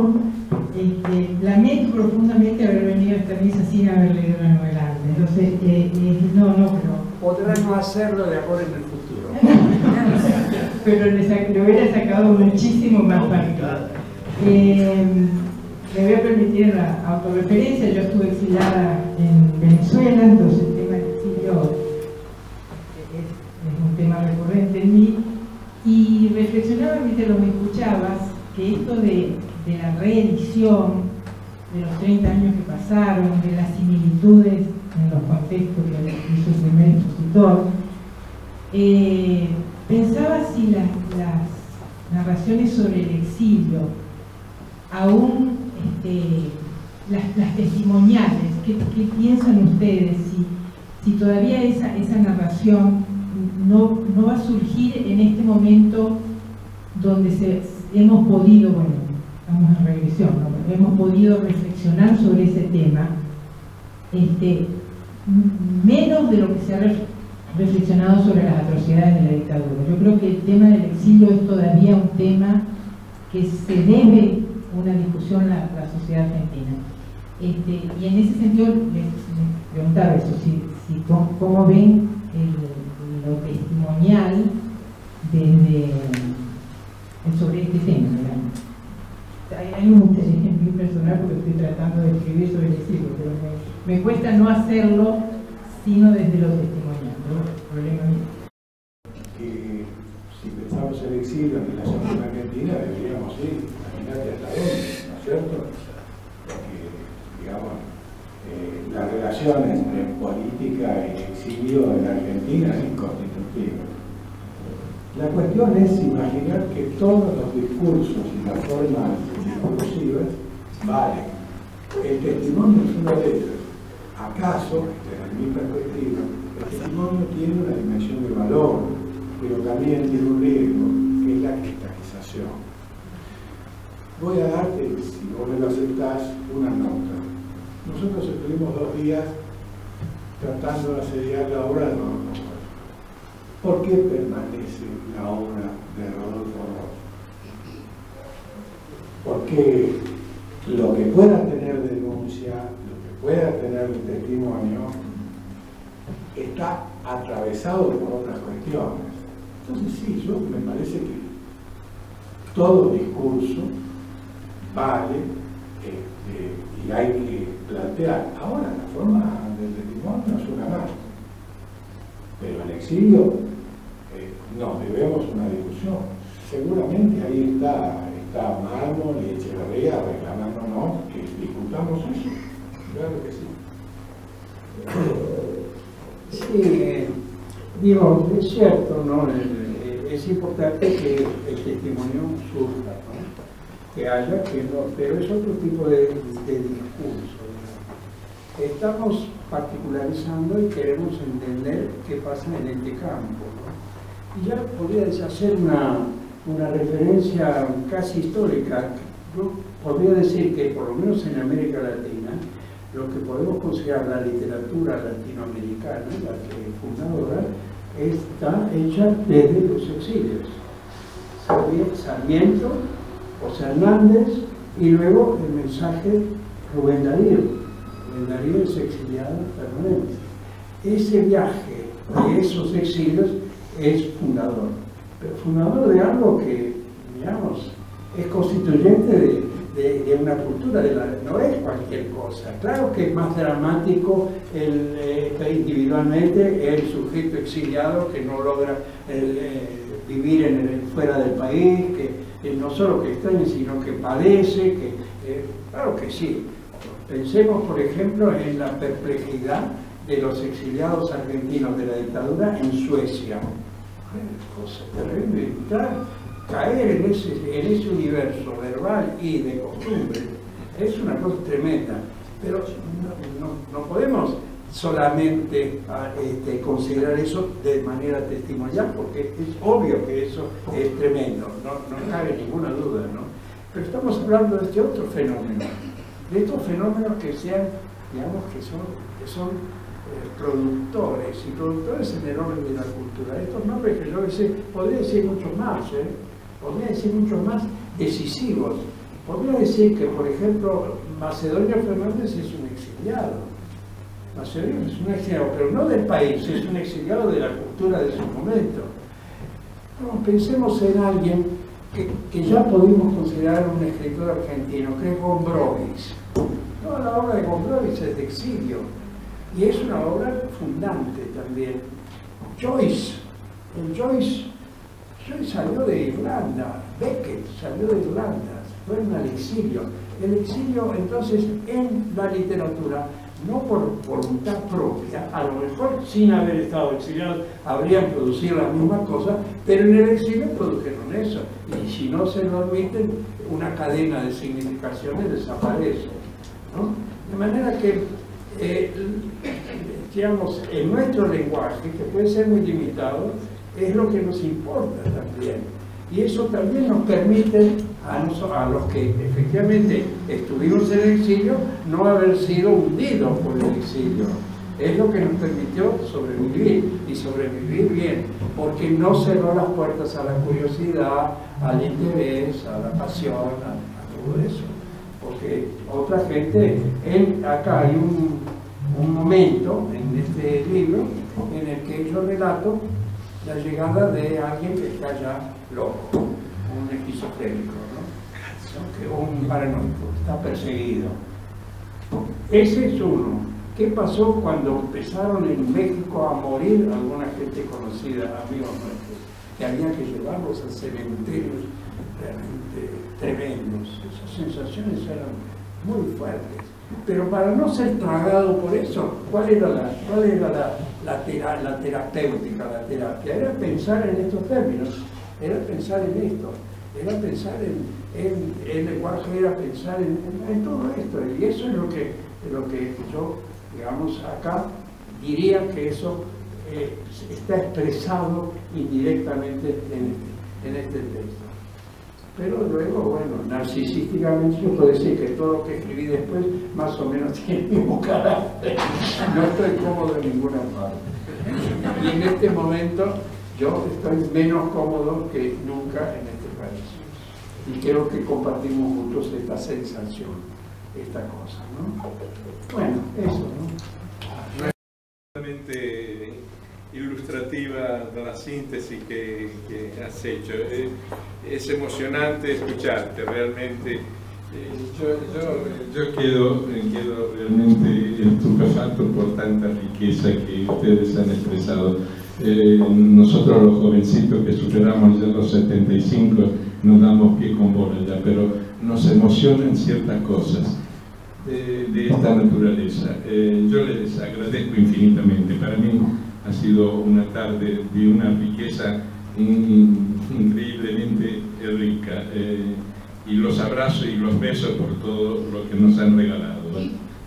Lamento profundamente haber venido a esta misa sin haber leído la novela. Entonces, pero... Podrá no hacerlo de ahora en el futuro. Pero le hubiera sacado muchísimo más partido. Me voy a permitir la autorreferencia. Yo estuve exiliada en Venezuela, entonces el tema del exilio es un tema recurrente en mí. Y reflexionaba mientras los escuchabas que esto de la reedición de los 30 años que pasaron, de las similitudes en los contextos que hizo el primer expositor, pensaba si las narraciones sobre el exilio, aún las testimoniales, ¿qué piensan ustedes? Si todavía esa narración no va a surgir en este momento donde hemos podido, bueno, estamos en regresión, ¿no? Hemos podido reflexionar sobre ese tema, menos de lo que se ha reflexionado sobre las atrocidades de la dictadura. Yo creo que el tema del exilio es todavía un tema que se debe una discusión a la sociedad argentina. Y en ese sentido les preguntaba eso, cómo ven lo testimonial sobre este tema, digamos. Hay un interés muy personal porque estoy tratando de escribir sobre el exilio, pero me cuesta no hacerlo sino desde lo testimonial, ¿no? Problema mío. Si pensamos el exilio en relación con Argentina, deberíamos ir, imagínate hasta dónde, ¿no es cierto? Porque, digamos, la relación entre política y exilio en Argentina es inconstitutiva. La cuestión es imaginar que todos los discursos y las formas discursivas valen. El testimonio es una de ellas. ¿Acaso, desde mi perspectiva, el testimonio tiene una dimensión de valor, pero también tiene un riesgo, que es la cristalización? Voy a darte, si vos me lo aceptás, una nota. Nosotros estuvimos 2 días tratando de asediar la obra de Rodolfo Ross. ¿Por qué permanece la obra de Rodolfo Ross? Porque lo que pueda tener denuncia, lo que pueda tener de testimonio, está atravesado por otras cuestiones. Entonces sí, yo me parece que todo discurso vale y hay que plantear. Ahora la forma del testimonio es una más, pero en exilio nos debemos una discusión. Seguramente ahí está Mármol y Echeverría reclamándonos que discutamos eso. Claro que sí. Sí, digo, es cierto, ¿no? Es importante que el testimonio surja, ¿no? Que haya, que no, pero es otro tipo de discurso, ¿no? Estamos particularizando y queremos entender qué pasa en este campo, ¿no? Y ya podría hacer una referencia casi histórica. Yo podría decir que por lo menos en América Latina, lo que podemos considerar la literatura latinoamericana, la que fundadora, está hecha desde los exilios. Sarmiento, José Hernández y luego el mensaje Rubén Darío. Rubén Darío es exiliado permanente. Ese viaje de esos exilios es fundador, pero fundador de algo que, digamos, es constituyente de una cultura, no es cualquier cosa. Claro que es más dramático individualmente el sujeto exiliado que no logra vivir fuera del país, que no solo que extraña, sino que padece, claro que sí. Pensemos, por ejemplo, en la perplejidad de los exiliados argentinos de la dictadura en Suecia. Cosa terrible, caer en ese universo verbal y de costumbre es una cosa tremenda, pero no podemos solamente considerar eso de manera testimonial, porque es obvio que eso es tremendo, no cabe ninguna duda, ¿no? Pero estamos hablando de este otro fenómeno, de estos fenómenos que sean, digamos, que son productores y productores en el orden de la cultura. Estos nombres que yo podría decir muchos más, podría decir muchos más decisivos. Podría decir que, por ejemplo, Macedonio Fernández es un exiliado. Macedonio es un exiliado, pero no del país, es un exiliado de la cultura de su momento. No, pensemos en alguien que ya podemos considerar un escritor argentino, que es Gombrowicz. Toda la obra de Gombrowicz es de exilio. Y es una obra fundante también. Joyce salió de Irlanda, Beckett salió de Irlanda, fueron al exilio. El exilio, entonces, en la literatura, no por voluntad propia, a lo mejor sin haber estado exiliados habrían producido la misma cosa, pero en el exilio produjeron eso. Y si no se lo admiten, una cadena de significaciones desaparece, ¿no? De manera que digamos, en nuestro lenguaje, que puede ser muy limitado, es lo que nos importa también. Y eso también nos permite a los que efectivamente estuvimos en el exilio no haber sido hundidos por el exilio. Es lo que nos permitió sobrevivir, y sobrevivir bien, porque no cerró las puertas a la curiosidad, al interés, a la pasión, a todo eso. Porque otra gente, acá hay un momento en este libro en el que yo relato la llegada de alguien que está ya loco, un esquizofrénico, ¿no? Un paranoico, está perseguido. Ese es uno. ¿Qué pasó cuando empezaron en México a morir alguna gente conocida, amigos nuestros, que había que llevarlos a cementerios realmente tremendos? Esas sensaciones eran muy fuertes. Pero para no ser tragado por eso, ¿cuál era la terapéutica, la terapia? Era pensar en estos términos. era pensar en esto, era pensar en el lenguaje, era pensar en todo esto, y eso es lo que yo, digamos, acá diría que eso está expresado indirectamente en este texto. Pero luego, bueno, narcisísticamente yo puedo decir que todo lo que escribí después más o menos tiene el mismo carácter. No estoy cómodo en ninguna parte. Y en este momento yo estoy menos cómodo que nunca en este país. Y creo que compartimos juntos esta sensación, esta cosa, ¿no? Bueno, eso, ¿no? Realmente ilustrativa de la síntesis que has hecho. Es emocionante escucharte, realmente. Yo quedo realmente estupefacto por tanta riqueza que ustedes han expresado. Nosotros los jovencitos que superamos ya los 75 nos damos pie con bola ya, pero nos emocionan ciertas cosas de esta naturaleza. Yo les agradezco infinitamente. Para mí ha sido una tarde de una riqueza increíblemente rica, y los abrazo y los beso por todo lo que nos han regalado.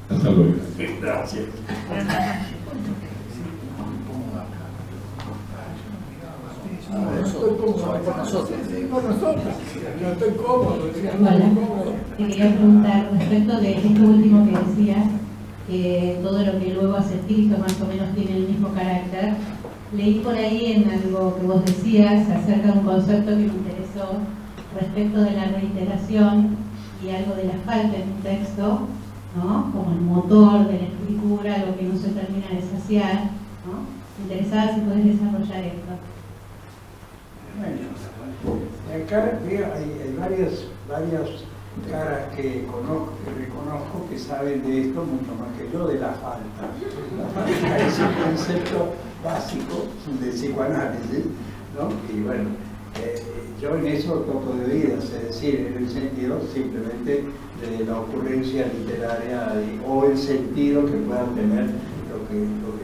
Hasta luego. Gracias. No estoy cómodo con nosotros. No estoy cómodo. Hola, te quería preguntar respecto de esto último que decías, que todo lo que luego has escrito más o menos tiene el mismo carácter. Leí por ahí en algo que vos decías acerca de un concepto que me interesó respecto de la reiteración y algo de la falta en un texto, ¿no? Como el motor de la escritura, algo que no se termina de saciar, ¿no? Me interesaba si podés desarrollar esto. Bueno, acá hay varias caras que reconozco que saben de esto mucho más que yo, de la falta. La falta es un concepto básico de psicoanálisis, ¿no? Y bueno, yo en eso toco de oídas, es decir, en el sentido simplemente de la ocurrencia literaria o el sentido que pueda tener lo que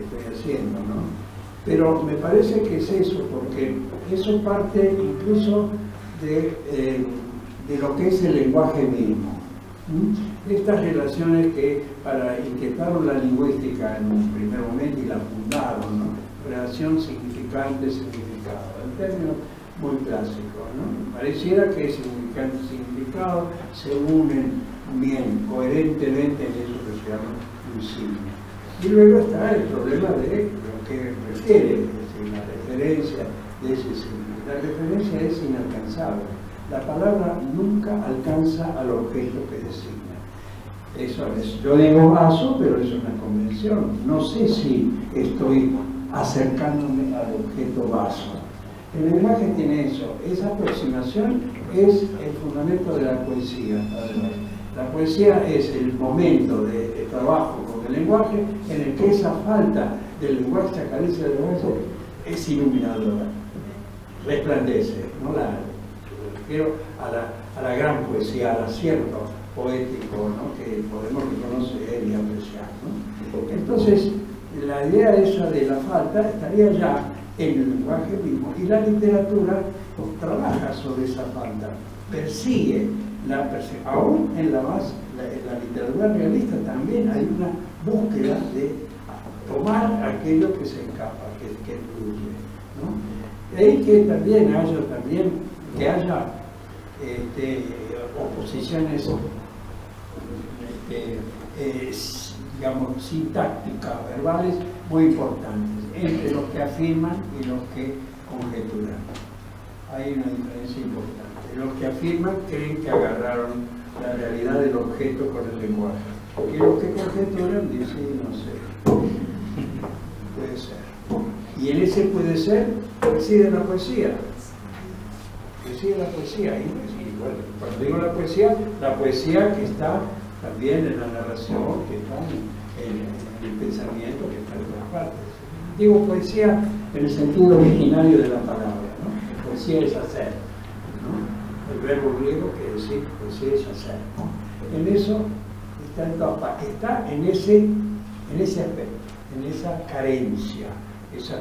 estoy haciendo, ¿no? Pero me parece que es eso, porque eso parte incluso de lo que es el lenguaje mismo. Estas relaciones que inquietaron la lingüística en un primer momento y la fundaron, ¿no? Relación significante-significado, en términos muy clásicos, ¿no? Pareciera que significante y significado se unen bien, coherentemente en eso que se llama un signo. Y luego está el problema de lo que refiere, es decir, la referencia de ese signo. La referencia es inalcanzable. La palabra nunca alcanza al objeto que designa. Eso es, yo digo vaso, pero es una convención. No sé si estoy acercándome al objeto vaso. El lenguaje tiene eso. Esa aproximación es el fundamento de la poesía. La poesía es el momento de trabajo con el lenguaje en el que esa falta del lenguaje, esa carencia del lenguaje, es iluminadora, resplandece, ¿no? Refiero a la gran poesía, al acierto poético, ¿no? Que podemos reconocer y apreciar, ¿no? Entonces, la idea esa de la falta estaría ya en el lenguaje mismo, y la literatura trabaja sobre esa falta, persigue aún en la literatura realista también hay una búsqueda de tomar aquello que se escapa, que fluye, ¿no? De ahí que también haya oposiciones digamos, sintácticas, verbales, muy importantes, entre los que afirman y los que conjeturan. Hay una diferencia importante. Los que afirman creen que agarraron la realidad del objeto con el lenguaje. Y los que conjeturan dicen, no sé, puede ser. Y en ese puede ser, reside la poesía. Reside la poesía. Y bueno, cuando digo la poesía que está también en la narración, que está en el pensamiento, que está en todas partes. Digo poesía en el sentido originario de la palabra, ¿no? Poesía es hacer, ¿no? El verbo griego quiere decir poesía es hacer, ¿no? En eso está en ese aspecto, en esa carencia,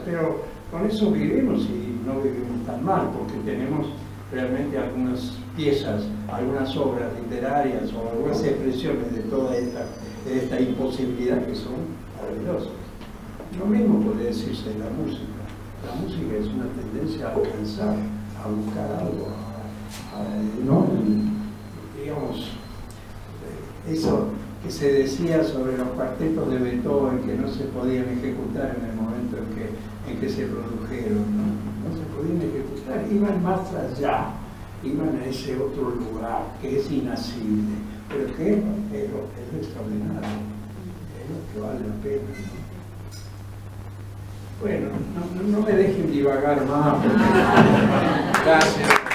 pero con eso vivimos y no vivimos tan mal, porque tenemos realmente algunas piezas, algunas obras literarias o algunas expresiones de toda esta imposibilidad que son maravillosas. Lo mismo puede decirse de la música. La música es una tendencia a alcanzar, a buscar algo, ¿no? Digamos, eso que se decía sobre los cuartetos de Beethoven que no se podían ejecutar en el momento en que se produjeron, no se podían ejecutar, iban más allá, iban a ese otro lugar que es inacible, pero que es lo extraordinario, es lo que vale la pena, ¿no? Bueno, no me dejen divagar más. Gracias.